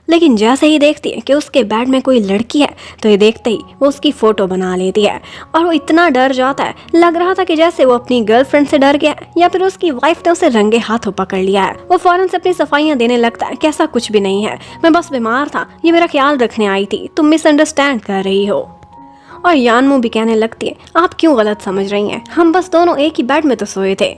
लेकिन जैसे ही देखती है कि उसके बेड में कोई लड़की है, तो ये देखते ही वो उसकी फोटो बना लेती है और वो इतना डर जाता है, लग रहा था कि जैसे वो अपनी गर्लफ्रेंड से डर गया या फिर उसकी वाइफ ने उसे रंगे हाथों पकड़ लिया है। वो फौरन से अपनी सफाइयां देने लगता है कि ऐसा कुछ भी नहीं है, मैं बस बीमार था, ये मेरा ख्याल रखने आई थी, तुम मिसअंडरस्टैंड कर रही हो। और यानमू भी कहने लगती है, आप क्यों गलत समझ रही हैं, हम बस दोनों एक ही बेड में तो सोए थे।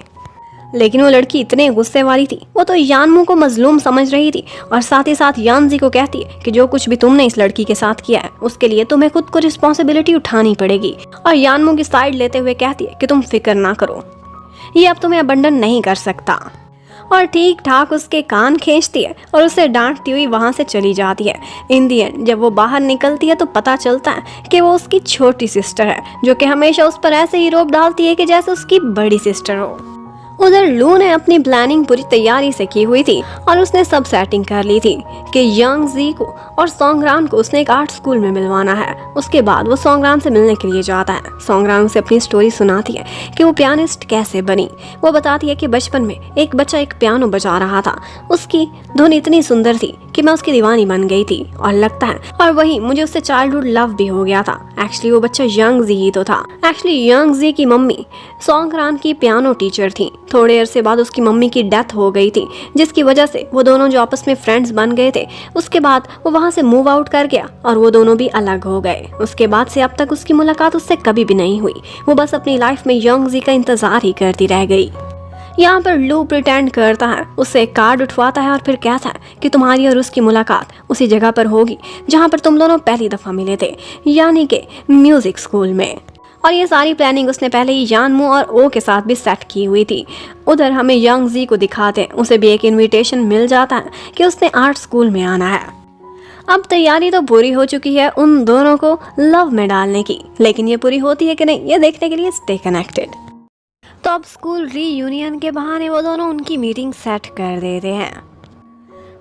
लेकिन वो लड़की इतने गुस्से वाली थी, वो तो यानमू को मजलूम समझ रही थी और साथ ही साथ यानजी को कहती है कि जो कुछ भी तुमने इस लड़की के साथ किया है उसके लिए तुम्हें खुद को रिस्पॉन्सिबिलिटी उठानी पड़ेगी। और यानमू की साइड लेते हुए कहती है कि तुम फिक्र ना करो, ये अब तुम्हें अबंडन नहीं कर सकता। और ठीक ठाक उसके कान खींचती है और उसे डांटती हुई वहाँ से चली जाती है। इन दी एंड जब वो बाहर निकलती है तो पता चलता है कि वो उसकी छोटी सिस्टर है, जो कि हमेशा उस पर ऐसे ही रोब डालती है कि जैसे उसकी बड़ी सिस्टर हो। उधर लू ने अपनी प्लानिंग पूरी तैयारी से की हुई थी और उसने सब सेटिंग कर ली थी कि यंग जी को और सोंगरान को उसने एक आर्ट स्कूल में मिलवाना है। उसके बाद वो सोंगरान से मिलने के लिए जाता है। सोंगरान उसे अपनी स्टोरी सुनाती है कि वो पियानिस्ट कैसे बनी। वो बताती है कि बचपन में एक बच्चा एक पियानो बजा रहा था, उसकी धुन इतनी सुंदर थी कि मैं उसकी दीवानी बन गई थी और लगता है और वही मुझे उससे चाइल्डहुड लव भी हो गया था। एक्चुअली वो बच्चा यंग जी ही तो था। एक्चुअली यंग जी की मम्मी सोंगरान की पियानो टीचर थी। थोड़े अरसे बाद उसकी मम्मी की डेथ हो गई थी, जिसकी वजह से वो दोनों जो आपस में फ्रेंड्स बन गए थे, उसके बाद वो वहाँ से मूव आउट कर गया और वो दोनों भी अलग हो गए। उसके बाद से अब तक उसकी मुलाकात उससे कभी भी नहीं हुई। वो बस अपनी लाइफ में यंग जी का इंतजार ही करती रह गई। यहाँ पर लू प्रिटेंड करता है, उससे एक कार्ड उठवाता है और फिर कहता है कि तुम्हारी और उसकी मुलाकात उसी जगह पर होगी जहाँ पर तुम दोनों पहली दफ़ा मिले थे, यानी कि म्यूजिक स्कूल में। और ये सारी प्लानिंग उसने पहले ही यानमू और ओ के साथ भी सेट की हुई थी। उधर हमें यंग जी को दिखाते हैं, उसे भी एक इनविटेशन मिल जाता है कि उसने आर्ट स्कूल में आना है। अब तैयारी तो पूरी हो चुकी है उन दोनों को लव में डालने की, लेकिन ये पूरी होती है कि नहीं ये देखने के लिए स्टे कनेक्टेड। तो अब स्कूल रीयूनियन के बहाने वो दोनों उनकी मीटिंग सेट कर देते हैं।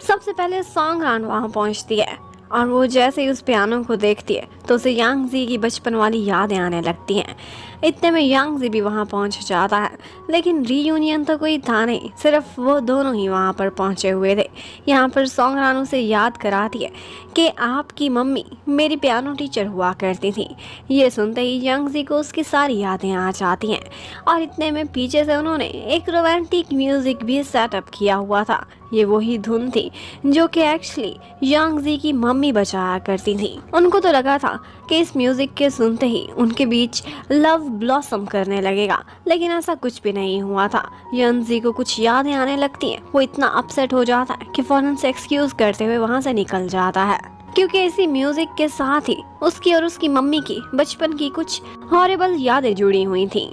सबसे पहले सोंगरान वहाँ पहुँचती है और वो जैसे ही उस पियानो को देखती है तो उसे यांग जी की बचपन वाली यादें आने लगती हैं। इतने में यांग जी भी वहाँ पहुँच जाता है, लेकिन रीयूनियन तो कोई था नहीं, सिर्फ वो दोनों ही वहाँ पर पहुँचे हुए थे। यहाँ पर सोंगरान उसे याद कराती है कि आपकी मम्मी मेरी पियानो टीचर हुआ करती थी। ये सुनते ही यांग जी को उसकी सारी यादें आ जाती हैं और इतने में पीछे से उन्होंने एक रोमांटिक म्यूज़िक भी सेटअप किया हुआ था। ये वही धुन थी जो कि एक्चुअली यांग जी की मम्मी बजाया करती थी। उनको तो लगा था कि इस म्यूजिक के सुनते ही उनके बीच लव ब्लॉसम करने लगेगा, लेकिन ऐसा कुछ भी नहीं हुआ था। यांग जी को कुछ यादें आने लगती हैं, वो इतना अपसेट हो जाता है कि फौरन से एक्सक्यूज करते हुए वहाँ से निकल जाता है, क्योंकि इसी म्यूजिक के साथ ही उसकी और उसकी मम्मी की बचपन की कुछ हॉरिबल यादें जुड़ी हुई थीं।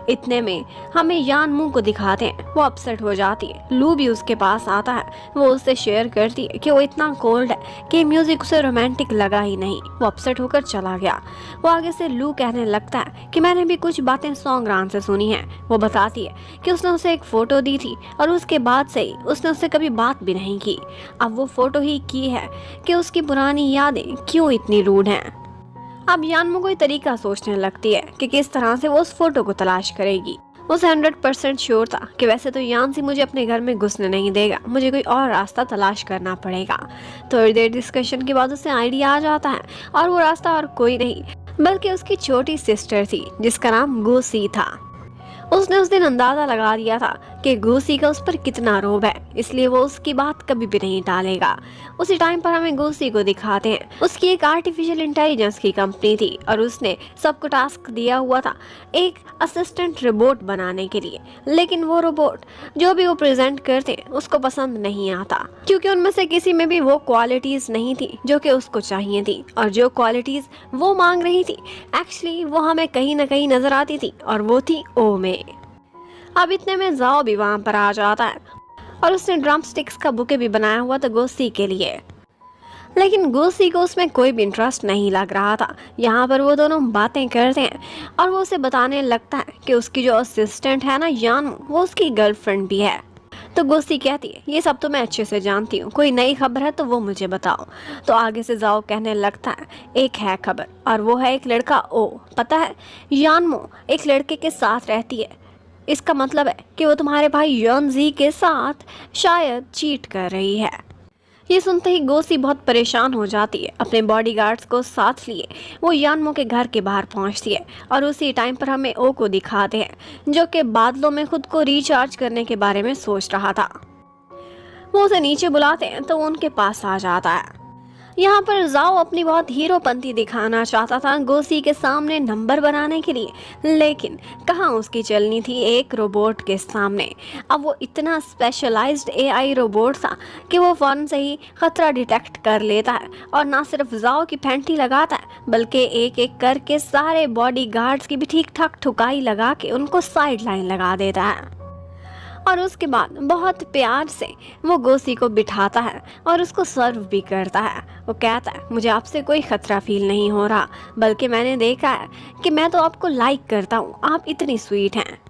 इतने में हमें यानमू को दिखाते हैं, वो अपसेट हो जाती है। लू भी उसके पास आता है, वो उससे शेयर करती है कि वो इतना कोल्ड है कि म्यूजिक उसे रोमांटिक लगा ही नहीं। वो अपसेट होकर चला गया। वो आगे से लू कहने लगता है कि मैंने भी कुछ बातें सोंगरान से सुनी हैं। वो बताती है कि उसने उसे एक फ़ोटो दी थी और उसके बाद से ही उसने उससे कभी बात भी नहीं की। अब वो फ़ोटो ही की है कि उसकी पुरानी यादें क्यों इतनी रूड हैं। अब यानमू कोई तरीका सोचने लगती है कि किस तरह से वो उस फोटो को तलाश करेगी। उसे 100% श्योर था कि वैसे तो यानसी मुझे अपने घर में घुसने नहीं देगा, मुझे कोई और रास्ता तलाश करना पड़ेगा। थोड़ी देर डिस्कशन के बाद उसे आइडिया आ जाता है और वो रास्ता और कोई नहीं बल्कि उसकी छोटी सिस्टर थी जिसका नाम गुसी था। उसने उस दिन अंदाजा लगा दिया था कि गुसी का उस पर कितना रोब है, इसलिए वो उसकी बात कभी भी नहीं टालेगा। उसी टाइम पर हमें गुसी को दिखाते हैं। उसकी एक आर्टिफिशियल इंटेलिजेंस की कंपनी थी और उसने सबको टास्क दिया हुआ था एक असिस्टेंट रोबोट बनाने के लिए, लेकिन वो रोबोट जो भी वो प्रेजेंट करते उसको पसंद नहीं आता, क्योंकि उनमें से किसी में भी वो क्वालिटीज नहीं थी जो कि उसको चाहिए थी। और जो क्वालिटीज वो मांग रही थी एक्चुअली वो हमें कहीं ना कहीं नजर आती थी और वो थी ओ में। अब इतने में जाओ भी वहां पर आ जाता है और उसने ड्रम स्टिक्स का बुके भी बनाया हुआ था गोसी के लिए, लेकिन गोसी को उसमें कोई भी इंटरेस्ट नहीं लग रहा था। यहाँ पर वो दोनों बातें करते हैं और वो उसे बताने लगता है कि उसकी जो असिस्टेंट है ना यान, वो उसकी गर्लफ्रेंड भी है। तो गोसी कहती है ये सब तो मैं अच्छे से जानती हूँ, कोई नई खबर है तो वो मुझे बताओ। तो आगे से जाओ कहने लगता है एक है खबर और वो है एक लड़का ओ, पता है यानमो एक लड़के के साथ रहती है, इसका मतलब है कि वो तुम्हारे भाई योनजी के साथ शायद चीट कर रही है। ये सुनते ही गोसी बहुत परेशान हो जाती है। अपने बॉडीगार्ड्स को साथ लिए वो यानमो के घर के बाहर पहुंचती है और उसी टाइम पर हमें ओ को दिखाते हैं जो कि बादलों में खुद को रिचार्ज करने के बारे में सोच रहा था। वो उसे नीचे बुलाते हैं तो वो उनके पास आ जाता है। यहाँ पर जाओ अपनी बहुत हीरोपंती दिखाना चाहता था गोसी के सामने नंबर बनाने के लिए, लेकिन कहाँ उसकी चलनी थी एक रोबोट के सामने। अब वो इतना स्पेशलाइज्ड एआई रोबोट था कि वो फौरन से ही खतरा डिटेक्ट कर लेता है और ना सिर्फ जाओ की फैंटी लगाता है बल्कि एक एक करके सारे बॉडी गार्ड्स की भी ठीक ठाक ठुकाई लगा के उनको साइड लाइन लगा देता है। और उसके बाद बहुत प्यार से वो गोसी को बिठाता है और उसको सर्व भी करता है। वो कहता है मुझे आपसे कोई खतरा फील नहीं हो रहा, बल्कि मैंने देखा है कि मैं तो आपको लाइक करता हूँ, आप इतनी स्वीट हैं।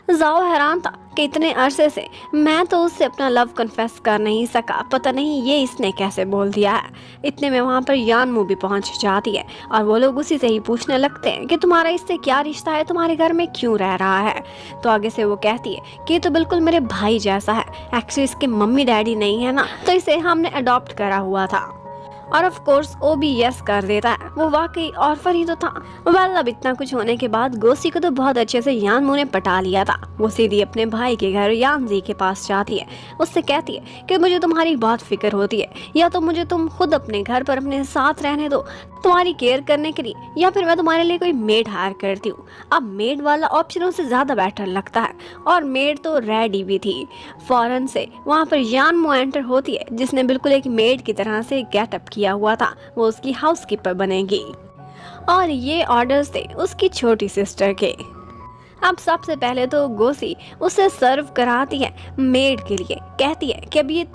जाओ हैरान था कि इतने अरसे से मैं तो उससे अपना लव कन्फेस कर नहीं सका, पता नहीं ये इसने कैसे बोल दिया है। इतने में वहाँ पर यानमू भी पहुँच जाती है और वो लोग उसी से ही पूछने लगते हैं कि तुम्हारा इससे क्या रिश्ता है, तुम्हारे घर में क्यों रह रहा है। तो आगे से वो कहती है कि ये तो बिल्कुल मेरे भाई जैसा है, एक्चुअली इसके मम्मी डैडी नहीं है ना, तो इसे हमने अडॉप्ट करा हुआ था। और ऑफ कोर्स वो भी यस कर देता है, वो वाकई ऑफर ही तो था। वेल अब इतना कुछ होने के बाद गोसी को तो बहुत अच्छे से यानमू ने पटा लिया था। वो सीधी अपने भाई के घर यानजी के पास जाती है, उससे कहती है कि मुझे तुम्हारी बहुत फिक्र होती है, या तो मुझे तुम खुद अपने घर पर अपने साथ रहने दो तुम्हारी केयर करने के लिए, या फिर मैं तुम्हारे लिए कोई मेड हायर करती हूँ। अब मेड वाला ऑप्शन उसे ज़्यादा बेटर लगता है और मेड तो रेडी भी थी। फौरन से वहाँ पर यानमू एंटर होती है जिसने बिल्कुल एक मेड की तरह से गेटअप किया हुआ था, वो उसकी हाउसकीपर बनेगी और ये ऑर्डर्स थे उसकी छोटी सिस्टर के। अब सबसे पहले तो गोसी उसे सर्व कराती है मेड के लिए, कहती है कि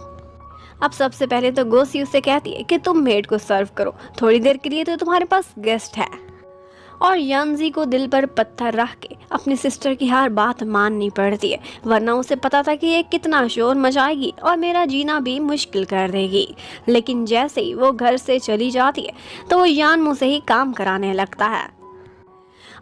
अब सबसे पहले तो गोसी उसे कहती है कि तुम मेड को सर्व करो, थोड़ी देर के लिए तो तुम्हारे पास गेस्ट है। और यानजी को दिल पर पत्थर रख के अपनी सिस्टर की हर बात माननी पड़ती है, वरना उसे पता था कि ये कितना शोर मचाएगी और मेरा जीना भी मुश्किल कर देगी। लेकिन जैसे ही वो घर से चली जाती है तो वो यानमू से ही काम कराने लगता है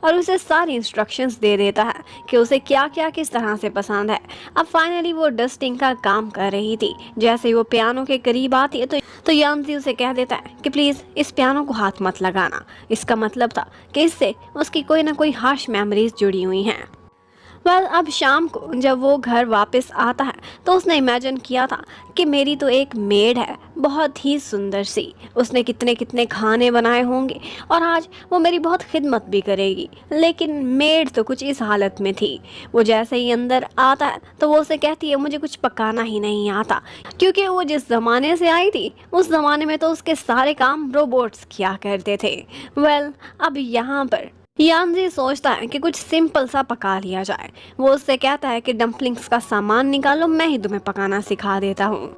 और उसे सारी इंस्ट्रक्शंस दे देता है कि उसे क्या क्या किस तरह से पसंद है। अब फाइनली वो डस्टिंग का काम कर रही थी, जैसे ही वो पियानो के करीब आती है तो यानजी उसे कह देता है कि प्लीज़ इस पियानो को हाथ मत लगाना। इसका मतलब था कि इससे उसकी कोई ना कोई हार्श मेमोरीज जुड़ी हुई हैं। वेल अब शाम को जब वो घर वापस आता है तो उसने इमेजिन किया था कि मेरी तो एक मेड है बहुत ही सुंदर सी, उसने कितने कितने खाने बनाए होंगे और आज वो मेरी बहुत खिदमत भी करेगी। लेकिन मेड तो कुछ इस हालत में थी, वो जैसे ही अंदर आता है तो वो उसे कहती है मुझे कुछ पकाना ही नहीं आता, क्योंकि वो जिस ज़माने से आई थी उस ज़माने में तो उसके सारे काम रोबोट्स किया करते थे। वेल अब यहाँ पर यानजी सोचता है कि कुछ सिंपल सा पका लिया जाए। वो उससे कहता है कि डम्पलिंग्स का सामान निकालो, मैं ही तुम्हें पकाना सिखा देता हूँ।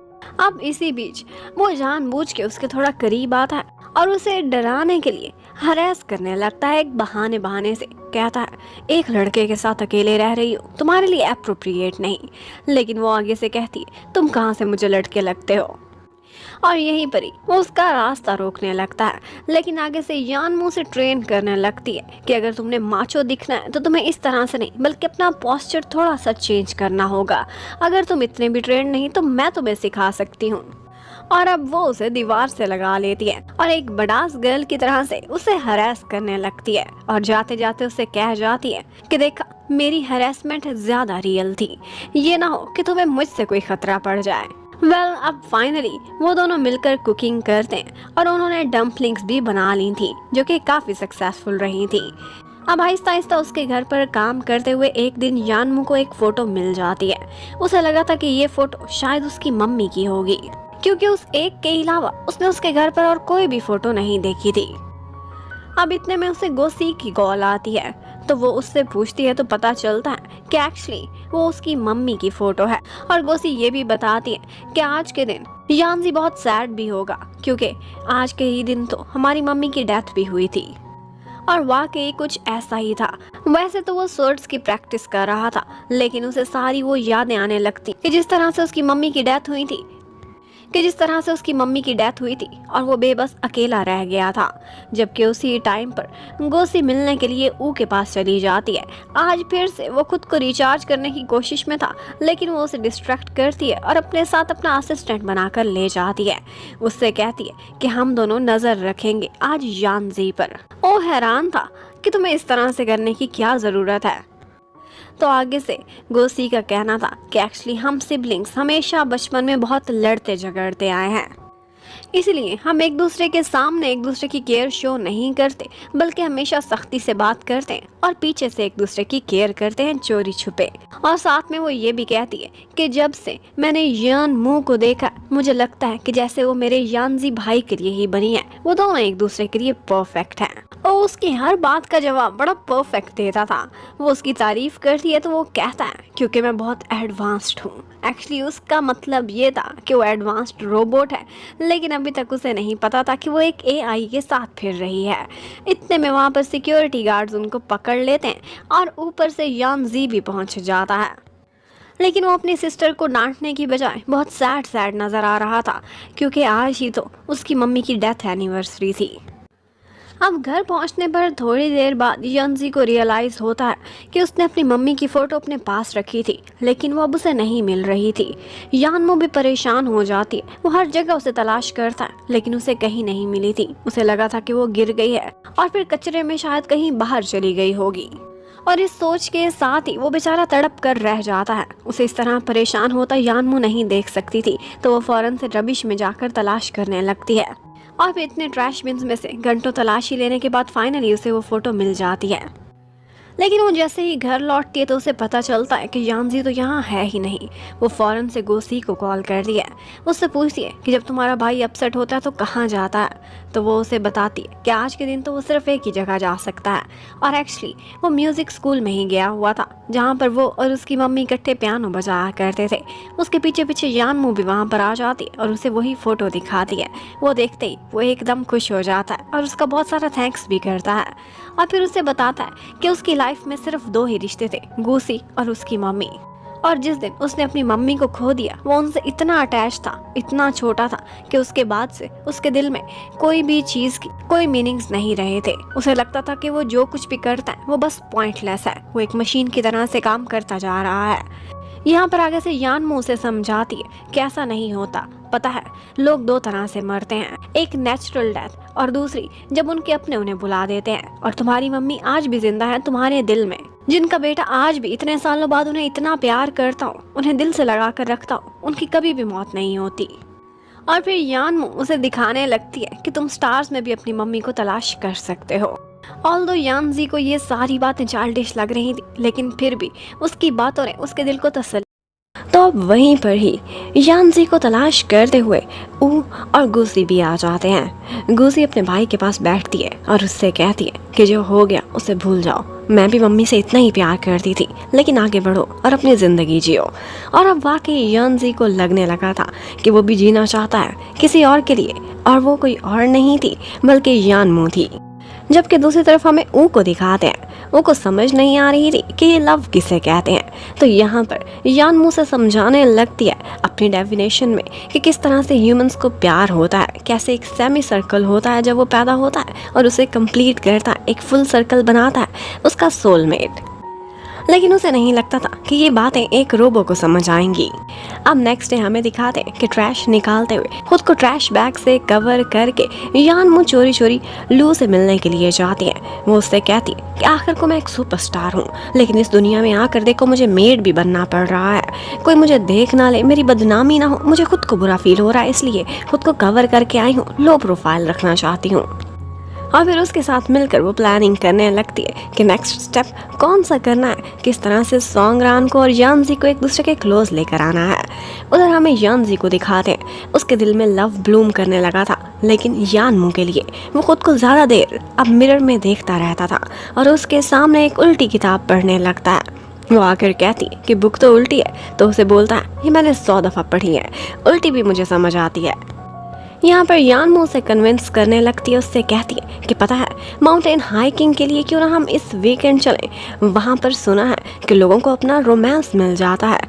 अब इसी बीच वो जानबूझ के उसके थोड़ा करीब आता है और उसे डराने के लिए हरेस करने लगता है एक बहाने बहाने से। कहता है एक लड़के के साथ अकेले रह रही हो, तुम्हारे लिए अप्रोप्रिएट नहीं। लेकिन वो आगे से कहती है तुम कहाँ से मुझे लड़के लगते हो, और यहीं पर ही वो उसका रास्ता रोकने लगता है। लेकिन आगे से यानमू से ट्रेन करने लगती है कि अगर तुमने माचो दिखना है तो तुम्हें इस तरह से नहीं बल्कि अपना पोस्चर थोड़ा सा चेंज करना होगा। अगर तुम इतने भी ट्रेन नहीं तो मैं तुम्हें सिखा सकती हूँ। और अब वो उसे दीवार से लगा लेती है और एक बड़ास गर्ल की तरह से उसे हरास करने लगती है और जाते जाते उसे कह जाती है कि देखा मेरी हरासमेंट ज्यादा रियल थी, ये ना हो कि तुम्हें मुझसे कोई खतरा पड़ जाए। वेल अब फाइनली वो दोनों मिलकर कुकिंग करते हैं और उन्होंने डम्पलिंग्स भी बना ली थी जो कि काफ़ी सक्सेसफुल रही थी। अब आहिस्ता आहिस्ता उसके घर पर काम करते हुए एक दिन यानमू को एक फ़ोटो मिल जाती है। उसे लगा था कि ये फ़ोटो शायद उसकी मम्मी की होगी, क्योंकि उस एक के अलावा उसने उसके घर पर और कोई भी फ़ोटो नहीं देखी थी। अब इतने में उसे गोसी की कॉल आती है तो वो उससे पूछती है तो पता चलता है कि एक्चुअली वो उसकी मम्मी की फोटो है। और गोसी ये भी बताती है कि आज के दिन यानजी बहुत सैड भी होगा, क्योंकि आज के ही दिन तो हमारी मम्मी की डेथ भी हुई थी। और वाकई कुछ ऐसा ही था। वैसे तो वो स्वर्ड्स की प्रैक्टिस कर रहा था, लेकिन उसे सारी वो यादें आने लगती कि जिस तरह से उसकी मम्मी की डेथ हुई थी और वो बेबस अकेला रह गया था। जबकि उसी टाइम पर गोसी मिलने के लिए ऊ के पास चली जाती है। आज फिर से वो खुद को रिचार्ज करने की कोशिश में था, लेकिन वो उसे डिस्ट्रैक्ट करती है और अपने साथ अपना असिस्टेंट बनाकर ले जाती है। उससे कहती है कि हम दोनों नजर रखेंगे आज यानजी पर। वो हैरान था कि तुम्हें इस तरह से करने की क्या जरूरत है। तो आगे से गोसी का कहना था कि एक्चुअली हम सिबलिंग्स हमेशा बचपन में बहुत लड़ते झगड़ते आए हैं, इसलिए हम एक दूसरे के सामने एक दूसरे की केयर शो नहीं करते, बल्कि हमेशा सख्ती से बात करते हैं और पीछे से एक दूसरे की केयर करते हैं चोरी छुपे। और साथ में वो ये भी कहती है कि जब से मैंने यान मुंह को देखा, मुझे लगता है कि जैसे वो मेरे यानजी भाई के लिए ही बनी है। वो दोनों एक दूसरे के लिए परफेक्ट हैं। और उसकी हर बात का जवाब बड़ा परफेक्ट देता था। वो उसकी तारीफ करती है तो वो कहता है क्योंकि मैं बहुत एडवांस्ड हूँ। एक्चुअली उसका मतलब ये था कि वो एडवांस्ड रोबोट है, लेकिन अभी तक उसे नहीं पता था कि वो एक एआई के साथ फिर रही है। इतने में वहाँ पर सिक्योरिटी गार्ड्स उनको पकड़ लेते हैं और ऊपर से यान जी भी पहुँच जाता है। लेकिन वो अपनी सिस्टर को डांटने की बजाय बहुत सैड सैड नज़र आ रहा था, क्योंकि आज ही तो उसकी मम्मी की डेथ एनिवर्सरी थी। अब घर पहुंचने पर थोड़ी देर बाद यंजी को रियलाइज होता है कि उसने अपनी मम्मी की फ़ोटो अपने पास रखी थी, लेकिन वो अब उसे नहीं मिल रही थी। यानमो भी परेशान हो जाती है। वो हर जगह उसे तलाश करता है, लेकिन उसे कहीं नहीं मिली थी। उसे लगा था कि वो गिर गई है और फिर कचरे में शायद कहीं बाहर चली गई होगी। और इस सोच के साथ ही वो बेचारा तड़प कर रह जाता है। उसे इस तरह परेशान होता यानमो नहीं देख सकती थी, तो वो फौरन से रबिश में जाकर तलाश करने लगती है। और फिर इतने ट्रैश बिन्स में से घंटों तलाशी लेने के बाद फाइनली उसे वो फोटो मिल जाती है। लेकिन वो जैसे ही घर लौटती है तो उसे पता चलता है कि यानजी तो यहाँ है ही नहीं। वो फौरन से गोसी को कॉल कर दिया। उससे पूछती है कि जब तुम्हारा भाई अपसेट होता है तो कहाँ जाता है। तो वो उसे बताती है कि आज के दिन तो वो सिर्फ एक ही जगह जा सकता है, और एक्चुअली वो म्यूजिक स्कूल में ही गया हुआ था, जहाँ पर वो और उसकी मम्मी इकट्ठे पियानो बजाया करते थे। उसके पीछे पीछे यानमो भी वहाँ पर आ जाती है और उसे वही फोटो दिखाती है। वो देखते ही वो एकदम खुश हो जाता है और उसका बहुत सारा थैंक्स भी करता है। और फिर उसे बताता है कि उसकी लाइफ में सिर्फ दो ही रिश्ते थे, गोसी और उसकी मम्मी। और जिस दिन उसने अपनी मम्मी को खो दिया, वो उनसे इतना अटैच था, इतना छोटा था कि उसके बाद से उसके दिल में कोई भी चीज़ की कोई मीनिंग्स नहीं रहे थे। उसे लगता था कि वो जो कुछ भी करता है वो बस पॉइंटलेस है। वो एक मशीन की तरह से काम करता जा रहा है। यहाँ पर आगे से यानमो उसे समझाती है कि ऐसा नहीं होता। पता है, लोग दो तरह से मरते हैं, एक नेचुरल डेथ और दूसरी जब उनके अपने उन्हें बुला देते हैं। और तुम्हारी मम्मी आज भी जिंदा है तुम्हारे दिल में। जिनका बेटा आज भी इतने सालों बाद उन्हें इतना प्यार करता हो, उन्हें दिल से लगा कर रखता हो, उनकी कभी भी मौत नहीं होती। और फिर यानमो उसे दिखाने लगती है कि तुम स्टार्स में भी अपनी मम्मी को तलाश कर सकते हो। ऑल्दो यानजी को ये सारी बातें चाइल्डिश लग रही थी, लेकिन फिर भी उसकी बातों ने उसके दिल को तसल्ली। तो अब वहीं पर ही यानजी को तलाश करते हुए ऊ और गुसी भी आ जाते हैं। गुसी अपने भाई के पास बैठती है और उससे कहती है कि जो हो गया उसे भूल जाओ। मैं भी मम्मी से इतना ही प्यार करती थी, लेकिन आगे बढ़ो और अपनी ज़िंदगी जियो। और अब वाकई यानजी को लगने लगा था कि वो भी जीना चाहता है किसी और के लिए, और वो कोई और नहीं थी बल्कि यानमो थी। जबकि दूसरी तरफ हमें ऊ को दिखाते हैं। ऊ को समझ नहीं आ रही थी कि ये लव किसे कहते हैं, तो यहाँ पर यानमो से समझाने लगती है अपनी डेफिनेशन में कि किस तरह से ह्यूमंस को प्यार होता है, कैसे एक सेमी सर्कल होता है जब वो पैदा होता है और उसे कंप्लीट करता है, एक फुल सर्कल बनाता है उसका सोलमेट। लेकिन उसे नहीं लगता था कि ये बातें एक रोबो को समझ आएंगी। अब नेक्स्ट डे हमें दिखाते हैं कि ट्रैश निकालते हुए खुद को ट्रैश बैग से कवर करके यानमो चोरी चोरी लू से मिलने के लिए जाती है। वो उससे कहती है कि आखिर को मैं एक सुपरस्टार हूँ, लेकिन इस दुनिया में आकर देखो मुझे मेड भी बनना पड़ रहा है। कोई मुझे देख ना ले, मेरी बदनामी ना हो, मुझे खुद को बुरा फील हो रहा है, इसलिए खुद को कवर करके आई हूँ, लो प्रोफाइल रखना चाहती हूँ। और फिर उसके साथ मिलकर वो प्लानिंग करने लगती है कि नेक्स्ट स्टेप कौन सा करना है, किस तरह से सोंगरान को और यानजी को एक दूसरे के क्लोज लेकर आना है। उधर हमें यानजी को दिखाते हैं, उसके दिल में लव ब्लूम करने लगा था, लेकिन यानमो के लिए वो खुद को ज़्यादा देर अब मिरर में देखता रहता था और उसके सामने एक उल्टी किताब पढ़ने लगता है। वो आकर कहती कि बुक तो उल्टी है, तो उसे बोलता है ये मैंने 100 दफ़ा पढ़ी है, उल्टी भी मुझे समझ आती है। यहाँ पर यानमो उसे कन्विंस करने लगती है, उससे कहती है कि पता है माउंटेन हाइकिंग के लिए क्यों ना हम इस वीकेंड चलें, वहाँ पर सुना है कि लोगों को अपना रोमांस मिल जाता है,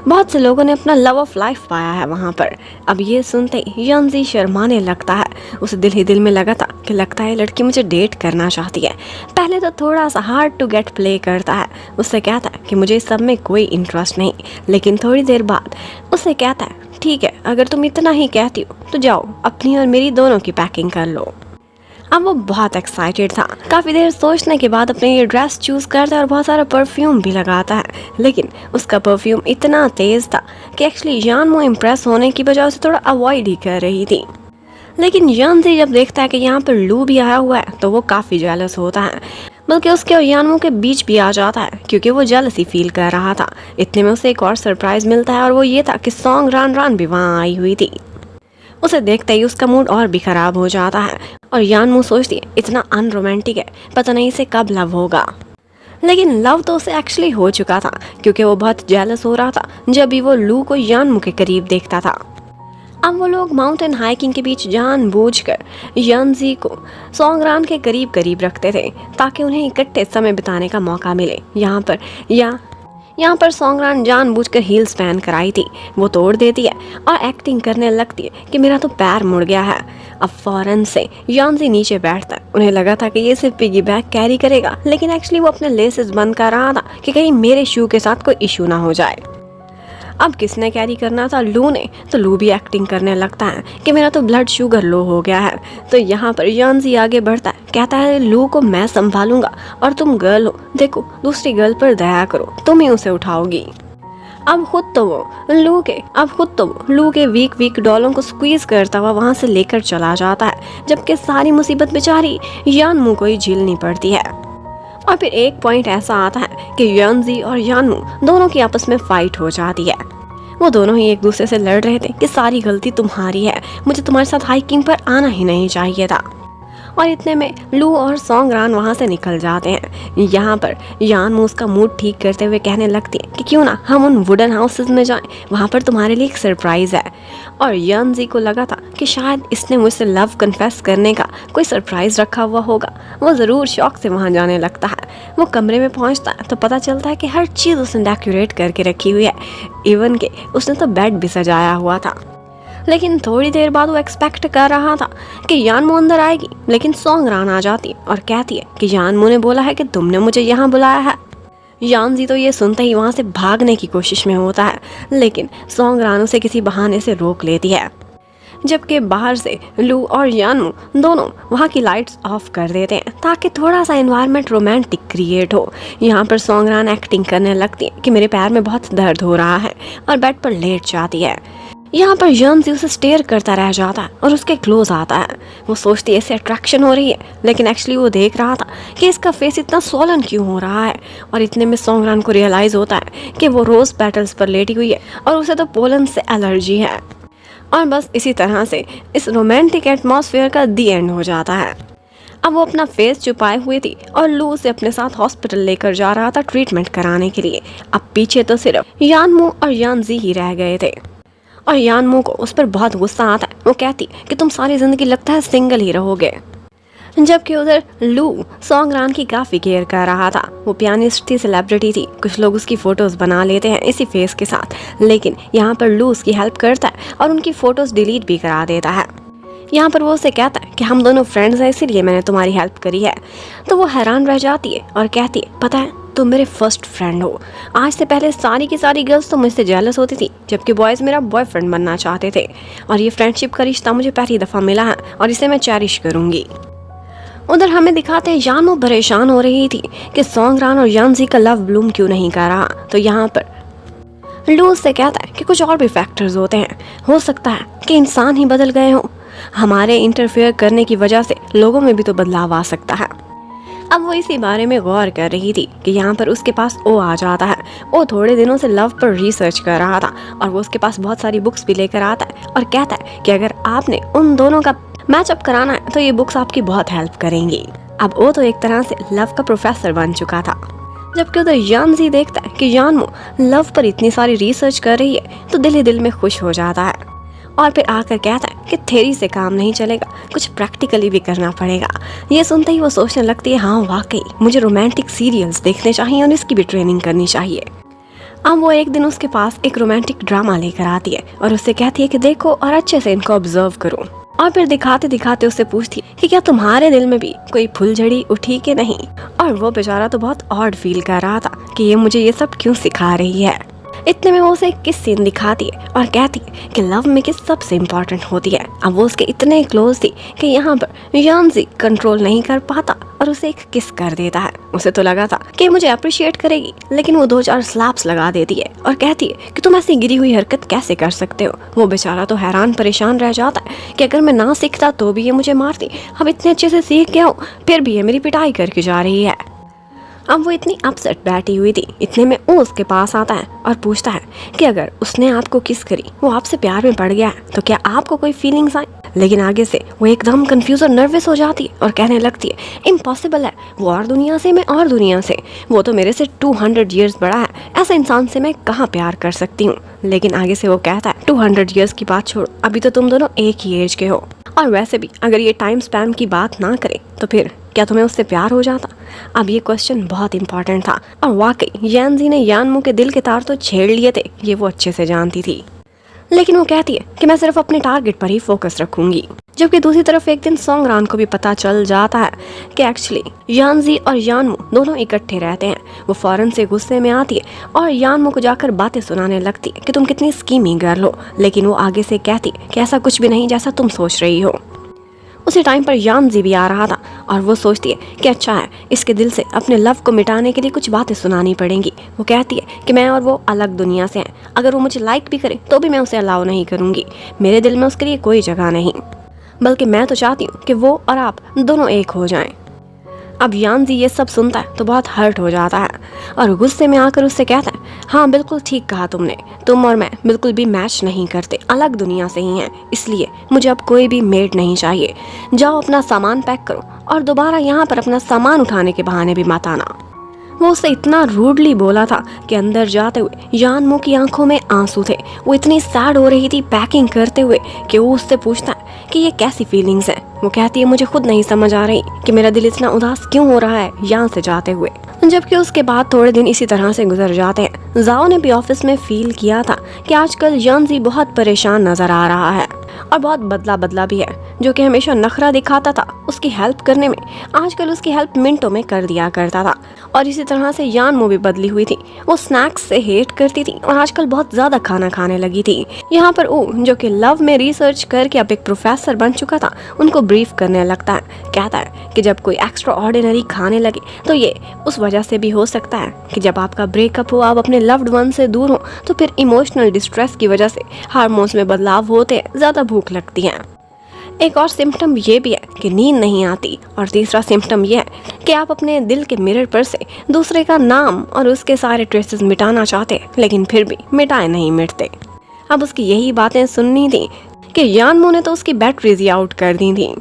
बहुत से लोगों ने अपना लव ऑफ लाइफ पाया है वहाँ पर। अब ये सुनते ही यानजी शर्माने लगता है। उसे दिल ही दिल में लगा था कि लगता है लड़की मुझे डेट करना चाहती है। पहले तो थोड़ा सा हार्ड टू गेट प्ले करता है, उससे कहता है कि मुझे इस सब में कोई इंटरेस्ट नहीं, लेकिन थोड़ी देर बाद उसे कहता है ठीक है, अगर तुम इतना ही कहती हो तो जाओ अपनी और मेरी दोनों की पैकिंग कर लो। अब वो बहुत एक्साइटेड था। काफ़ी देर सोचने के बाद अपने ये ड्रेस चूज़ करता है और बहुत सारा परफ्यूम भी लगाता है, लेकिन उसका परफ्यूम इतना तेज़ था कि एक्चुअली यानमो इम्प्रेस होने की बजाय उसे थोड़ा अवॉइड ही कर रही थी। लेकिन यंजी जब देखता है कि यहाँ पर लू भी आया हुआ है तो वो काफ़ी जेलस होता है, बल्कि उसके और यानमू के बीच भी आ जाता है क्योंकि वो जेलसी फील कर रहा था। इतने में उसे एक और सरप्राइज मिलता है और वो ये था कि सॉन्ग रान रान भी वहाँ आई हुई थी। उसे देखते ही उसका मूड और भी खराब हो जाता है और यानमू सोचती है इतना अनरोमांटिक है, पता नहीं इसे कब लव होगा। लेकिन लव तो उसे एक्चुअली हो चुका था क्योंकि वो बहुत जेलस हो रहा था जब भी वो लू को यानमू के करीब देखता था। अब वो लोग माउंटेन हाइकिंग के बीच जानबूझकर यंजी को सॉन्गरान के करीब करीब रखते थे ताकि उन्हें इकट्ठे समय बिताने का मौका मिले। यहाँ पर सॉन्गरान जानबूझकर हील्स पहन कर आई थी। वो तोड़ देती है और एक्टिंग करने लगती है कि मेरा तो पैर मुड़ गया है। अब फौरन से यंजी नीचे बैठता है। उन्हें लगा था कि ये सिर्फ पिगी बैग कैरी करेगा, लेकिन एक्चुअली वो अपने लेसेस बंद कर रहा था कि कहीं मेरे शू के साथ कोई इशू ना हो जाए। अब किसने कैरी करना था? लू ने। तो लू भी एक्टिंग करने लगता है कि मेरा तो ब्लड शुगर लो हो गया है। तो यहाँ पर यंजी आगे बढ़ता है, कहता है लू को मैं संभालूंगा और तुम गर्ल हो, देखो दूसरी गर्ल पर दया करो, तुम ही उसे उठाओगी। अब खुद तो वो लू के वीक डॉलों को स्क्वीज करता हुआ वहां से लेकर चला जाता है, जबकि सारी मुसीबत बेचारी यानमू को ही झेलनी पड़ती है। और फिर एक पॉइंट ऐसा आता है कि यंजी और यानमू दोनों की आपस में फाइट हो जाती है। वो दोनों ही एक दूसरे से लड़ रहे थे कि सारी गलती तुम्हारी है, मुझे तुम्हारे साथ हाइकिंग पर आना ही नहीं चाहिए था। और इतने में लू और सॉन्गरान वहाँ से निकल जाते हैं। यहाँ पर यानमू उसका मूड ठीक करते हुए कहने लगती है कि क्यों ना हम उन वुडन हाउसेस में जाएं, वहाँ पर तुम्हारे लिए एक सरप्राइज है। और यंजी को लगा था कि शायद इसने मुझसे लव कन्फेस करने का कोई सरप्राइज रखा हुआ होगा। वो ज़रूर शौक से वहाँ जाने लगता है। वो कमरे में पहुँचता है तो पता चलता है कि हर चीज़ उसने डेकोरेट करके रखी हुई है, इवन के उसने तो बेड भी सजाया हुआ था। लेकिन थोड़ी देर बाद वो एक्सपेक्ट कर रहा था कि यानमू अंदर आएगी, लेकिन सॉन्गरान आ जाती है और कहती है कि यानमू ने बोला है कि तुमने मुझे यहाँ बुलाया है। यानजी तो ये सुनते ही वहाँ से भागने की कोशिश में होता है, लेकिन सॉन्गरान उसे किसी बहाने से रोक लेती है। जबकि बाहर से लू और यानमू दोनों वहाँ की लाइट्स ऑफ कर देते हैं ताकि थोड़ा सा एनवायरनमेंट रोमांटिक क्रिएट हो। यहाँ पर सॉन्गरान एक्टिंग करने लगती है कि मेरे पैर में बहुत दर्द हो रहा है और बेड पर लेट जाती है। यहाँ पर यंजी उसे स्टेयर करता रह जाता है और उसके क्लोज आता है। वो सोचती है इसे अट्रैक्शन हो रही है, लेकिन एक्चुअली वो देख रहा था कि इसका फेस इतना सोलन क्यों हो रहा है। और इतने में सॉन्गरान को रियलाइज होता है कि वो रोज पेटल्स पर लेटी हुई है और उसे तो पोलन से एलर्जी है। और बस इसी तरह से इस रोमांटिक एटमॉस्फेयर का दी एंड हो जाता है। अब वो अपना फेस छुपाए हुए थी और लू उसे अपने साथ हॉस्पिटल लेकर जा रहा था ट्रीटमेंट कराने के लिए। अब पीछे तो सिर्फ यानमू और यानजी ही रह गए थे और यानमू को उस पर बहुत गुस्सा आता है। वो कहती कि तुम सारी जिंदगी लगता है सिंगल ही रहोगे। जबकि उधर लू सॉन्गरान की काफ़ी केयर कर रहा था। वो पियानिस्ट थी, सेलिब्रिटी थी, कुछ लोग उसकी फ़ोटोज़ बना लेते हैं इसी फेस के साथ, लेकिन यहाँ पर लू उसकी हेल्प करता है और उनकी फ़ोटोज़ डिलीट भी करा देता है। यहाँ पर वो उसे कहता है कि हम दोनों फ्रेंड्स हैं, इसीलिए मैंने तुम्हारी हेल्प करी है। तो वो हैरान रह जाती है और कहती है पता है तुम मेरे फर्स्ट फ्रेंड हो। आज से पहले सारी की सारी गर्ल्स तो मुझसे जेलस होती थी, जबकि बॉयज़ मेरा बॉयफ्रेंड बनना चाहते थे, और ये फ्रेंडशिप का रिश्ता मुझे पहली दफ़ा मिला है और इसे मैं चेरिश करूँगी। उधर हमें दिखाते हैं यानमू परेशान हो रही थी कि सॉन्गरान और यानजी का लव ब्लूम क्यों नहीं कर रहा। तो यहाँ पर लू उससे कहता है कि कुछ और भी फैक्टर्स होते हैं, हो सकता है कि इंसान ही बदल गए हों, हमारे इंटरफेयर करने की वजह से लोगों में भी तो बदलाव आ सकता है। अब वो इसी बारे में गौर कर रही थी कि यहाँ पर उसके पास ओ आ जाता है। वो थोड़े दिनों से लव पर रिसर्च कर रहा था और वो उसके पास बहुत सारी बुक्स भी लेकर आता है और कहता है कि अगर आपने उन दोनों का मैचअप कराना है तो ये बुक्स आपकी बहुत हेल्प करेंगी। अब वो तो एक तरह से लव का प्रोफेसर बन चुका था। जबकि उधर यानजी देखता है कि यानमू लव पर इतनी सारी रिसर्च कर रही है तो दिल ही दिल में खुश हो जाता है और फिर आकर कहता है कि थ्योरी से काम नहीं चलेगा, कुछ प्रैक्टिकली भी करना पड़ेगा। ये सुनते ही वो सोचने लगती है हाँ वाकई मुझे रोमांटिक सीरियल्स देखने चाहिए और इसकी भी ट्रेनिंग करनी चाहिए। अब वो एक दिन उसके पास एक रोमांटिक ड्रामा लेकर आती है और उससे कहती है कि देखो और अच्छे से इनको ऑब्जर्व करो। और फिर दिखाते दिखाते उससे पूछती है कि क्या तुम्हारे दिल में भी कोई फुलझड़ी उठी कि नहीं। और वो बेचारा तो बहुत ऑड फील कर रहा था कि ये मुझे ये सब क्यों सिखा रही है। इतने में वो उसे किस सीन दिखाती है और कहती है कि लव में किस सबसे इम्पोर्टेंट होती है। अब वो उसके इतने क्लोज थी कि यहाँ पर यानजी कंट्रोल नहीं कर पाता और उसे एक किस कर देता है। उसे तो लगा था कि मुझे अप्रिशिएट करेगी, लेकिन वो 2-4 स्लैप्स लगा देती है और कहती है कि तुम ऐसी गिरी हुई हरकत कैसे कर सकते हो। वो बेचारा तो हैरान परेशान रह जाता है कि अगर मैं ना सीखता तो भी ये मुझे मारती, अब इतने अच्छे से सीख गया हूँ फिर भी ये मेरी पिटाई करके जा रही है। अब वो इतनी अपसेट बैठी हुई थी, इतने में वो उसके पास आता है और पूछता है कि अगर उसने आपको किस करी, वो आपसे प्यार में पड़ गया है, तो क्या आपको कोई फीलिंग्स आई। लेकिन आगे से वो एकदम कंफ्यूज और नर्वस हो जाती है और कहने लगती है इम्पॉसिबल है, वो और दुनिया से, मैं और दुनिया से, वो तो मेरे से 200 ईयर्स बड़ा है, ऐसे इंसान से मैं कहाँ प्यार कर सकती हूँ। लेकिन आगे से वो कहता है 200 ईयर्स की बात छोड़ो, अभी तो तुम दोनों एक ही एज के हो, और वैसे भी अगर ये टाइम स्पैन की बात ना करे तो फिर क्या तुम्हें उससे प्यार हो जाता। अब ये क्वेश्चन बहुत इंपॉर्टेंट था और वाकई यानजी ने यानमू के दिल के तार तो छेड़ लिए थे, ये वो अच्छे से जानती थी। लेकिन वो कहती है कि मैं सिर्फ अपने टारगेट पर ही फोकस रखूंगी। जबकि दूसरी तरफ एक दिन सोंगरान को भी पता चल जाता है कि एक्चुअली यानजी और यानमू दोनों इकट्ठे रहते हैं। वो फौरन से गुस्से में आती है और यानमू को जाकर बातें सुनाने लगती है कि तुम कितनी स्कीमिंग गर्ल हो, लेकिन वो आगे से कहती है कि ऐसा कुछ भी नहीं जैसा तुम सोच रही हो। उसी टाइम पर यानजी भी आ रहा था और वो सोचती है कि अच्छा है, इसके दिल से अपने लव को मिटाने के लिए कुछ बातें सुनानी पड़ेंगी। वो कहती है कि मैं और वो अलग दुनिया से हैं, अगर वो मुझे लाइक भी करे तो भी मैं उसे अलाउ नहीं करूंगी, मेरे दिल में उसके लिए कोई जगह नहीं, बल्कि मैं तो चाहती हूँ कि वो और आप दोनों एक हो जाएं। अब यानजी ये सब सुनता है तो बहुत हर्ट हो जाता है और गुस्से में आकर उससे कहता है हाँ बिल्कुल ठीक कहा तुमने, तुम और मैं बिल्कुल भी मैच नहीं करते, अलग दुनिया से ही हैं, इसलिए मुझे अब कोई भी मेड नहीं चाहिए। जाओ अपना सामान पैक करो और दोबारा यहाँ पर अपना सामान उठाने के बहाने भी मत आना। वो उससे इतना रूडली बोला था कि अंदर जाते हुए यानमू की आंखों में आंसू थे। वो इतनी सैड हो रही थी पैकिंग करते हुए कि वो उससे पूछता है कि ये कैसी फीलिंग्स हैं। वो कहती है मुझे खुद नहीं समझ आ रही कि मेरा दिल इतना उदास क्यों हो रहा है यहाँ से जाते हुए। जबकि उसके बाद थोड़े दिन इसी तरह से गुजर जाते हैं। जाओ ने भी ऑफिस में फील किया था कि आजकल यानजी बहुत परेशान नजर आ रहा है और बहुत बदला बदला भी है। जो कि हमेशा नखरा दिखाता था उसकी हेल्प करने में, आजकल उसकी हेल्प मिनटों में कर दिया करता था। और इसी तरह से यानमू भी बदली हुई थी, वो स्नैक्स से हेट करती थी और आजकल बहुत ज्यादा खाना खाने लगी थी। यहाँ पर वो जो कि लव में रिसर्च करके अब एक प्रोफेसर बन चुका था, उनको ब्रीफ करने लगता है। कहता है कि जब कोई एक्स्ट्रा ऑर्डिनरी खाने लगे तो ये उस वजह से भी हो सकता है कि जब आपका ब्रेकअप हो, आप अपने लव्ड वन से दूर हो, तो फिर इमोशनल डिस्ट्रेस की वजह से हार्मोन्स में बदलाव होते हैं, ज्यादा भूख लगती है। एक और सिम्टम ये भी है कि नींद नहीं आती और तीसरा सिम्टम ये है कि आप अपने दिल के मिरर पर से दूसरे का नाम और उसके सारे ट्रेसेस मिटाना चाहते हैं, लेकिन फिर भी मिटाए नहीं मिटते। अब उसकी यही बातें सुननी थी कि यानमू ने तो उसकी बैटरीज ही आउट कर दी थी।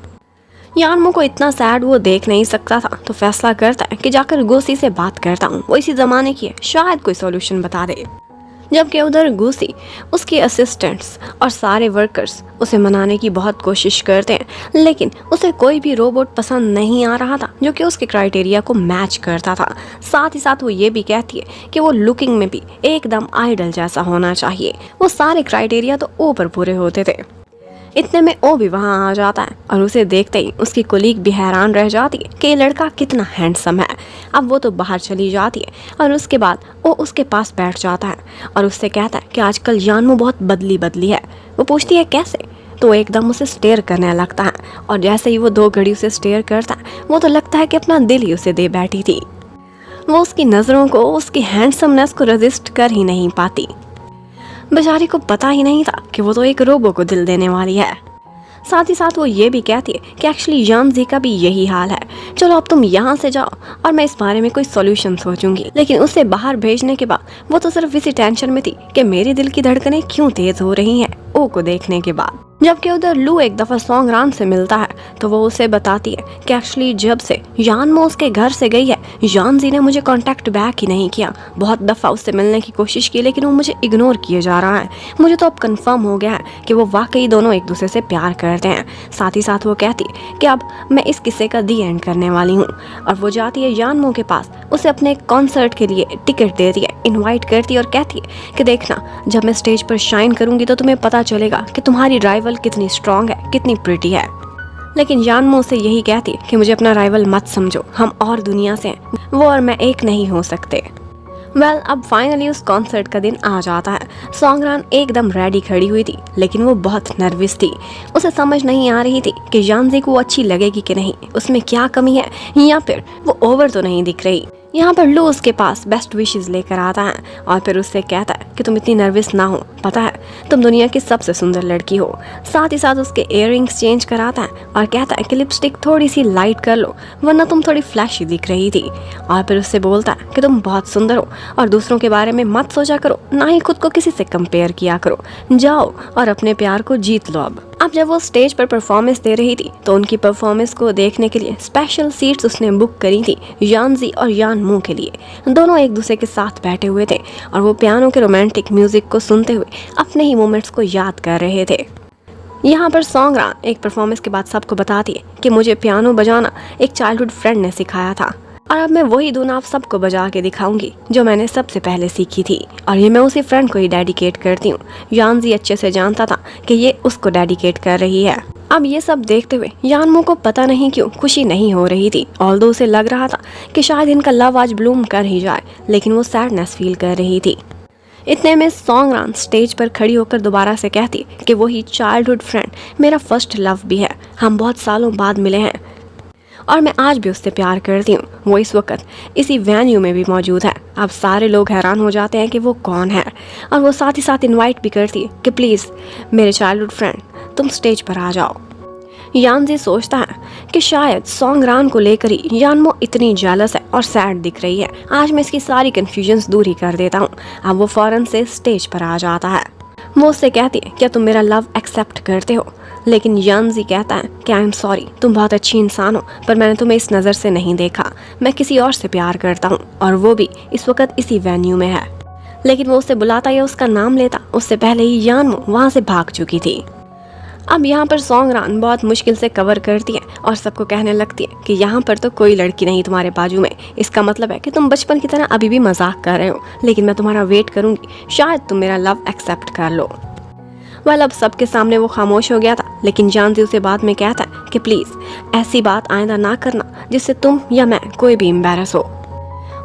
यानमू को इतना सैड वो देख नहीं सकता था तो फैसला करता है कि जाकर गुसी से बात करता हूँ, वो इसी जमाने की है, शायद कोई सॉल्यूशन बता दे। जबकि उधर गुसी, उसके असिस्टेंट्स और सारे वर्कर्स उसे मनाने की बहुत कोशिश करते हैं, लेकिन उसे कोई भी रोबोट पसंद नहीं आ रहा था जो कि उसके क्राइटेरिया को मैच करता था। साथ ही साथ वो ये भी कहती है कि वो लुकिंग में भी एकदम आइडल जैसा होना चाहिए। वो सारे क्राइटेरिया तो ऊपर पूरे होते थे। इतने में ओ भी वहाँ आ जाता है और उसे देखते ही उसकी कोलीग भी हैरान रह जाती है कि ये लड़का कितना हैंडसम है। अब वो तो बाहर चली जाती है और उसके बाद वो उसके पास बैठ जाता है और उससे कहता है कि आजकल यानमू बहुत बदली बदली है। वो पूछती है कैसे, तो एकदम उसे स्टेयर करने लगता है और जैसे ही वो 2 घड़ी उसे स्टेयर करता है वो तो लगता है कि अपना दिल ही उसे दे बैठी थी। वो उसकी नज़रों को, उसकी हैंडसमनेस को रेजिस्ट कर ही नहीं पाती। बेचारी को पता ही नहीं था कि वो तो एक रोबो को दिल देने वाली है। साथ ही साथ वो ये भी कहती है कि एक्चुअली यानजी का भी यही हाल है, चलो अब तुम यहाँ से जाओ और मैं इस बारे में कोई सॉल्यूशन सोचूंगी। लेकिन उसे बाहर भेजने के बाद वो तो सिर्फ इसी टेंशन में थी कि मेरे दिल की धड़कनें क्यों तेज हो रही हैं ओ को देखने के बाद। जबकि उधर लू एक दफा सोंगरान से मिलता है तो वो उसे बताती है कि एक्चुअली जब से यानमू उसके घर से गई है, यानजी ने मुझे कांटेक्ट बैक ही नहीं किया। बहुत दफा उससे मिलने की कोशिश की लेकिन वो मुझे इग्नोर किए जा रहा है। मुझे तो अब कंफर्म हो गया है कि वो वाकई दोनों एक दूसरे से प्यार करते हैं। साथ ही साथ वो कहती है कि अब मैं इस किस्से का दी एंड करने वाली हूँ और वो जाती है यानमू के पास, उसे अपने कॉन्सर्ट के लिए टिकट देती है, इन्वाइट करती है और कहती है कि देखना जब मैं स्टेज पर शाइन करूंगी तो तुम्हें पता चलेगा कि तुम्हारी राइवल कितनी स्ट्रांग है, कितनी प्रिटी है। लेकिन यानमू से यही कहती है कि मुझे अपना राइवल मत समझो, हम और दुनिया से हैं, वो और मैं एक नहीं हो सकते। वेल अब फाइनली उस कॉन्सर्ट का दिन आ जाता है। सॉन्गरान एकदम रेडी खड़ी हुई थी, लेकिन वो बहुत नर्वस थी। उसे समझ नहीं आ रही थी कि जानजी को वो अच्छी लगेगी कि नहीं, उसमें क्या कमी है, या फिर वो ओवर तो नहीं दिख रही। यहाँ पर लू उसके पास बेस्ट विशेस लेकर आता है और फिर उससे कहता है कि तुम इतनी नर्वस ना हो, पता है तुम दुनिया की सबसे सुंदर लड़की हो। साथ ही साथ उसके इयररिंग्स चेंज कराता है और कहता है कि लिपस्टिक थोड़ी सी लाइट कर लो, वरना तुम थोड़ी फ्लैशी दिख रही थी। और फिर उससे बोलता है कि तुम बहुत सुंदर हो और दूसरों के बारे में मत सोचा करो, ना ही खुद को किसी से कंपेयर किया करो। जाओ और अपने प्यार को जीत लो। अब जब वो स्टेज पर परफॉर्मेंस दे रही थी तो उनकी परफॉर्मेंस को देखने के लिए स्पेशल सीट्स उसने बुक करी थी यानजी और यान मू के लिए। दोनों एक दूसरे के साथ बैठे हुए थे और वो पियानो के रोमांटिक म्यूजिक को सुनते हुए अपने ही मोमेंट्स को याद कर रहे थे। यहाँ पर सॉन्गरान एक परफॉर्मेंस के बाद सबको बताती है कि मुझे पियानो बजाना एक चाइल्डहुड फ्रेंड ने सिखाया था और अब मैं वही धुन आप सबको बजा के दिखाऊंगी जो मैंने सबसे पहले सीखी थी, और ये मैं उसी फ्रेंड को ही डेडिकेट करती हूँ। यानजी अच्छे से जानता था कि ये उसको डेडिकेट कर रही है। अब ये सब देखते हुए यानमू को पता नहीं क्यों खुशी नहीं हो रही थी, ऑल्दो उसे लग रहा था कि शायद इनका लव आज ब्लूम कर ही जाए, लेकिन वो सैडनेस फील कर रही थी। इतने में सॉन्गरान स्टेज पर खड़ी होकर दोबारा से कहती कि वही चाइल्डहुड फ्रेंड मेरा फर्स्ट लव भी है, हम बहुत सालों बाद मिले हैं और मैं आज भी उससे प्यार करती हूँ। वो इस वक्त इसी वेन्यू में भी मौजूद है। अब सारे लोग हैरान हो जाते हैं कि वो कौन है, और वो साथ ही साथ इनवाइट भी करती है कि प्लीज़ मेरे चाइल्डहुड फ्रेंड तुम स्टेज पर आ जाओ। यानजी सोचता है कि शायद सॉन्गरान को लेकर ही यानमो इतनी जेलस है और सैड दिख रही है, आज मैं इसकी सारी कन्फ्यूजन्स दूर ही कर देता हूँ। अब वो फौरन से स्टेज पर आ जाता है। वो उससे कहती है क्या तुम मेरा लव एक्सेप्ट करते हो, लेकिन यानजी कहता है कि आई एम सॉरी, तुम बहुत अच्छी इंसान हो पर मैंने तुम्हें इस नज़र से नहीं देखा, मैं किसी और से प्यार करता हूँ और वो भी इस वक्त इसी वेन्यू में है। लेकिन वो उससे बुलाता या उसका नाम लेता उससे पहले ही यानमो वहाँ से भाग चुकी थी। अब यहाँ पर सॉन्गरान बहुत मुश्किल से कवर करती है और सबको कहने लगती है कि यहाँ पर तो कोई लड़की नहीं तुम्हारे बाजू में, इसका मतलब है कि तुम बचपन की तरह अभी भी मजाक कर रहे हो, लेकिन मैं तुम्हारा वेट करूँगी, शायद तुम मेरा लव एक्सेप्ट कर लो। वेल अब सबके सामने वो खामोश हो गया था, लेकिन जानजी उसे बाद में कहता है कि प्लीज़ ऐसी बात आइंदा ना करना जिससे तुम या मैं कोई भी एम्बैरस हो।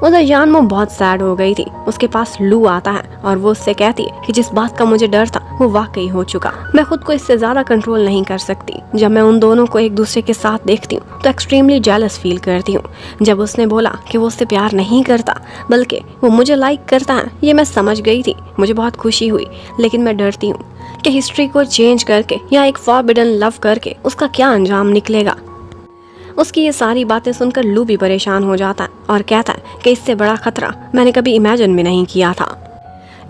उधर यानमो बहुत सैड हो गई थी। उसके पास लू आता है और वो उससे कहती है कि जिस बात का मुझे डर था वो वाकई हो चुका, मैं खुद को इससे ज़्यादा कंट्रोल नहीं कर सकती। जब मैं उन दोनों को एक दूसरे के साथ देखती हूँ तो एक्सट्रीमली जेलस फील करती हूँ। जब उसने बोला कि वो उससे प्यार नहीं करता बल्कि वो मुझे लाइक करता है, ये मैं समझ गई थी, मुझे बहुत खुशी हुई, लेकिन मैं डरती हूँ कि हिस्ट्री को चेंज करके या एक फॉरबिडन लव करके उसका क्या अंजाम निकलेगा। उसकी ये सारी बातें सुनकर लू भी परेशान हो जाता है और कहता है कि इससे बड़ा खतरा मैंने कभी इमेजिन भी नहीं किया था।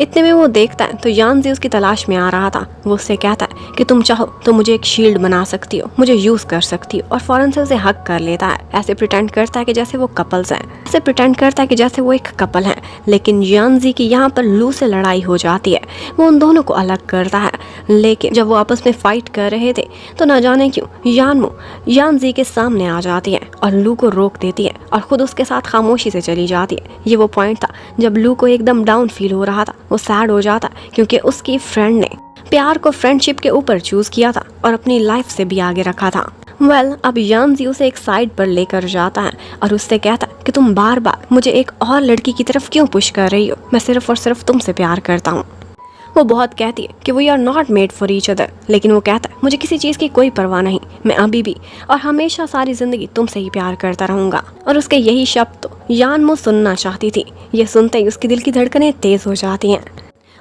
इतने में वो देखता है तो यानजी उसकी तलाश में आ रहा था। वो उससे कहता है कि तुम चाहो तो मुझे एक शील्ड बना सकती हो, मुझे यूज़ कर सकती हो, और फौरन से उसे हक कर लेता है। ऐसे प्रिटेंड करता है कि जैसे वो कपल्स हैं, ऐसे प्रिटेंड करता है कि जैसे वो एक कपल हैं। लेकिन यानजी की यहाँ पर लू से लड़ाई हो जाती है। वो उन दोनों को अलग करता है, लेकिन जब वो आपस में फाइट कर रहे थे तो ना जाने क्यों यानमो यानजी के सामने आ जाती है और लू को रोक देती है और खुद उसके साथ खामोशी से चली जाती है। ये वो पॉइंट था जब लू को एकदम डाउन फील हो रहा था। वो सैड हो जाता क्योंकि उसकी फ्रेंड ने प्यार को फ्रेंडशिप के ऊपर चूज किया था और अपनी लाइफ से भी आगे रखा था। अब यानजी उसे एक साइड पर लेकर जाता है और उससे कहता है कि तुम बार बार मुझे एक और लड़की की तरफ क्यों पुश कर रही हो, मैं सिर्फ और सिर्फ तुमसे प्यार करता हूँ। वो बहुत कहती है कि we are not made for each other, लेकिन वो कहता है मुझे किसी चीज़ की कोई परवाह नहीं, मैं अभी भी और हमेशा सारी जिंदगी तुमसे ही प्यार करता रहूँगा। और उसके यही शब्द तो यानमो सुनना चाहती थी। ये सुनते ही उसकी दिल की धड़कनें तेज हो जाती हैं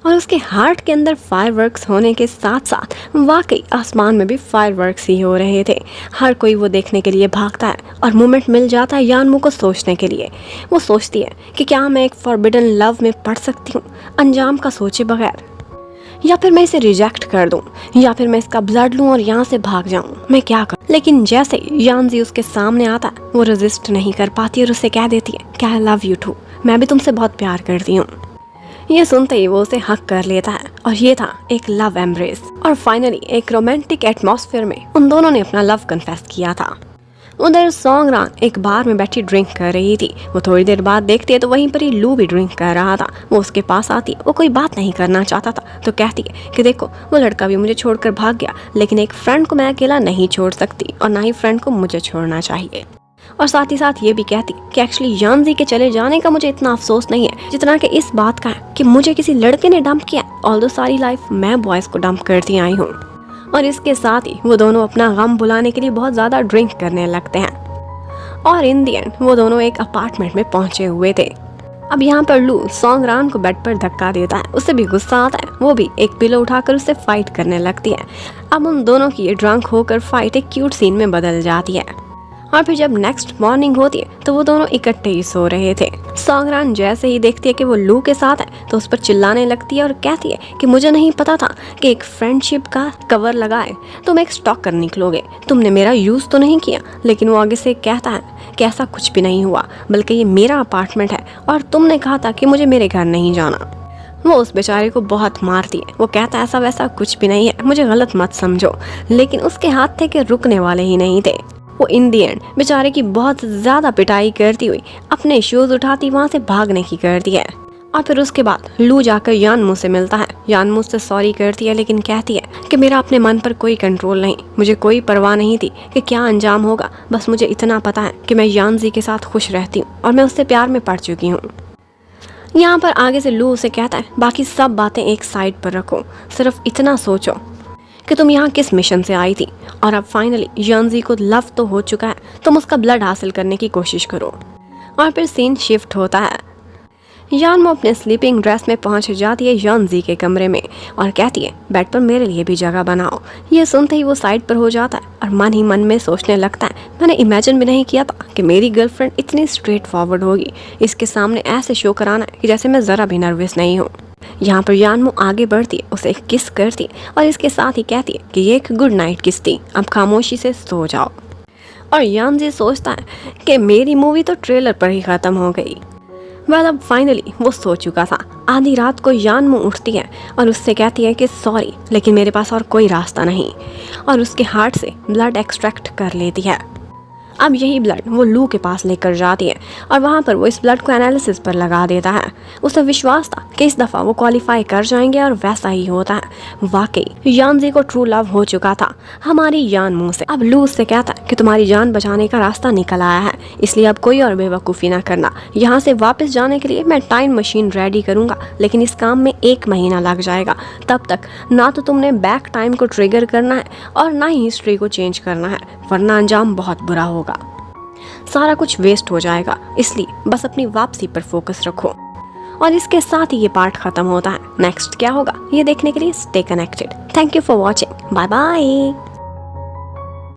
और उसके हार्ट के अंदर फायरवर्क्स होने के साथ साथ वाकई आसमान में भी फायरवर्क्स ही हो रहे थे। हर कोई वो देखने के लिए भागता है और मोमेंट मिल जाता है यानमो को सोचने के लिए। वो सोचती है कि क्या मैं एक फॉरबिडन लव में पड़ सकती हूँ अंजाम का सोचे बगैर, या फिर मैं इसे रिजेक्ट कर दूं, या फिर मैं इसका ब्लड लूं और यहाँ से भाग जाऊं, मैं क्या करूं। लेकिन जैसे यानजी उसके सामने आता है वो रेजिस्ट नहीं कर पाती और उसे कह देती है कि आई लव यू टू, मैं भी तुमसे बहुत प्यार करती हूँ। ये सुनते ही वो उसे हक कर लेता है और ये था एक लव एम्ब्रेस। और फाइनली एक रोमांटिक एटमॉस्फेयर में उन दोनों ने अपना लव कन्फेस किया था। उधर सॉन्गरान एक बार में बैठी ड्रिंक कर रही थी। वो थोड़ी देर बाद देखती है तो वहीं पर ही लू भी ड्रिंक कर रहा था। वो उसके पास आती है, वो कोई बात नहीं करना चाहता था तो कहती है कि देखो वो लड़का भी मुझे छोड़कर भाग गया, लेकिन एक फ्रेंड को मैं अकेला नहीं छोड़ सकती और ना ही फ्रेंड को मुझे छोड़ना चाहिए। और साथ ही साथ ये भी कहती कि एक्चुअली यानजी के चले जाने का मुझे इतना अफसोस नहीं है जितना कि इस बात का है कि मुझे किसी लड़के ने डंप किया। ऑल्दो सारी लाइफ मैं बॉयज को डंप करती आई हूँ। और इसके साथ ही वो दोनों अपना गम भुलाने के लिए बहुत ज्यादा ड्रिंक करने लगते हैं और इन दी एंड वो दोनों एक अपार्टमेंट में पहुंचे हुए थे। अब यहाँ पर लू सॉन्गरान को बेड पर धक्का देता है, उसे भी गुस्सा आता है, वो भी एक पिलो उठाकर उससे फाइट करने लगती है। अब उन दोनों की ये ड्रंक होकर फाइट एक क्यूट सीन में बदल जाती है और फिर जब नेक्स्ट मॉर्निंग होती है तो वो दोनों इकट्ठे ही सो रहे थे। सॉन्गरान जैसे ही देखती है कि वो लू के साथ है तो उस पर चिल्लाने लगती है और कहती है कि मुझे नहीं पता था कि एक फ्रेंडशिप का कवर लगाए तुम एक स्टॉकर निकलोगे, तुमने मेरा यूज तो नहीं किया। लेकिन वो आगे से कहता है कि ऐसा कुछ भी नहीं हुआ, बल्कि ये मेरा अपार्टमेंट है और तुमने कहा था कि मुझे मेरे घर नहीं जाना। वो उस बेचारे को बहुत मारती है, वो कहता है ऐसा वैसा कुछ भी नहीं है, मुझे गलत मत समझो। लेकिन उसके हाथ थे कि रुकने वाले ही नहीं थे। वो इन दी एंड बेचारे की बहुत ज़्यादा पिटाई करती हुई अपने शूज़ उठाती वहाँ से भागने की करती है। और फिर उसके बाद लू जाकर यानमू से मिलता है। यानमू से सॉरी करती है लेकिन कहती है कि मेरा अपने मन पर कोई कंट्रोल नहीं, मुझे कोई परवाह नहीं थी कि क्या अंजाम होगा, बस मुझे इतना पता है कि मैं यानजी के साथ खुश रहती हूँ और मैं उससे प्यार में पड़ चुकी हूँ। यहाँ पर आगे से लू उसे कहता है बाकी सब बातें एक साइड पर रखो, सिर्फ इतना सोचो कि तुम यहाँ किस मिशन से आई थी और अब फाइनली यानजी को लव तो हो चुका है, तुम उसका ब्लड हासिल करने की कोशिश करो। और फिर सीन शिफ्ट होता है। यानमो अपने स्लीपिंग ड्रेस में पहुंच जाती है यानजी के कमरे में और कहती है बेड पर मेरे लिए भी जगह बनाओ। ये सुनते ही वो साइड पर हो जाता है और मन ही मन में सोचने लगता है मैंने इमेजिन भी नहीं किया था कि मेरी गर्लफ्रेंड इतनी स्ट्रेट फॉरवर्ड होगी, इसके सामने ऐसे शो कराना कि जैसे मैं ज़रा भी नर्वस नहीं हूँ। यहाँ पर यानमो आगे बढ़ती है, उसे एक किस करती है और इसके साथ ही कहती है कि ये एक गुड नाइट किस थी, अब खामोशी से सो जाओ। और यानजी सोचता है कि मेरी मूवी तो ट्रेलर पर ही ख़त्म हो गई। वेल अब फाइनली वो सो चुका था। आधी रात को यानमो उठती है और उससे कहती है कि सॉरी लेकिन मेरे पास और कोई रास्ता नहीं, और उसके हार्ट से ब्लड एक्सट्रैक्ट कर लेती है। अब यही ब्लड वो लू के पास लेकर जाती है और वहाँ पर वो इस ब्लड को एनालिसिस पर लगा देता है। उसे विश्वास था कि इस दफ़ा वो क्वालिफाई कर जाएंगे और वैसा ही होता है। वाकई यानजी को ट्रू लव हो चुका था हमारी यानमो से। अब लू उससे कहता है कि तुम्हारी जान बचाने का रास्ता निकल आया है, इसलिए अब कोई और बेवकूफ़ी ना करना। यहाँ से वापस जाने के लिए मैं टाइम मशीन रेडी करूँगा, लेकिन इस काम में 1 महीना लग जाएगा। तब तक ना तो तुमने बैक टाइम को ट्रिगर करना है और ना ही हिस्ट्री को चेंज करना है, वरना अंजाम बहुत बुरा होगा, सारा कुछ वेस्ट हो जाएगा। इसलिए बस अपनी वापसी पर फोकस रखो। और इसके साथ ही ये पार्ट खत्म होता है। नेक्स्ट क्या होगा ये देखने के लिए stay connected. Thank you for watching, bye bye.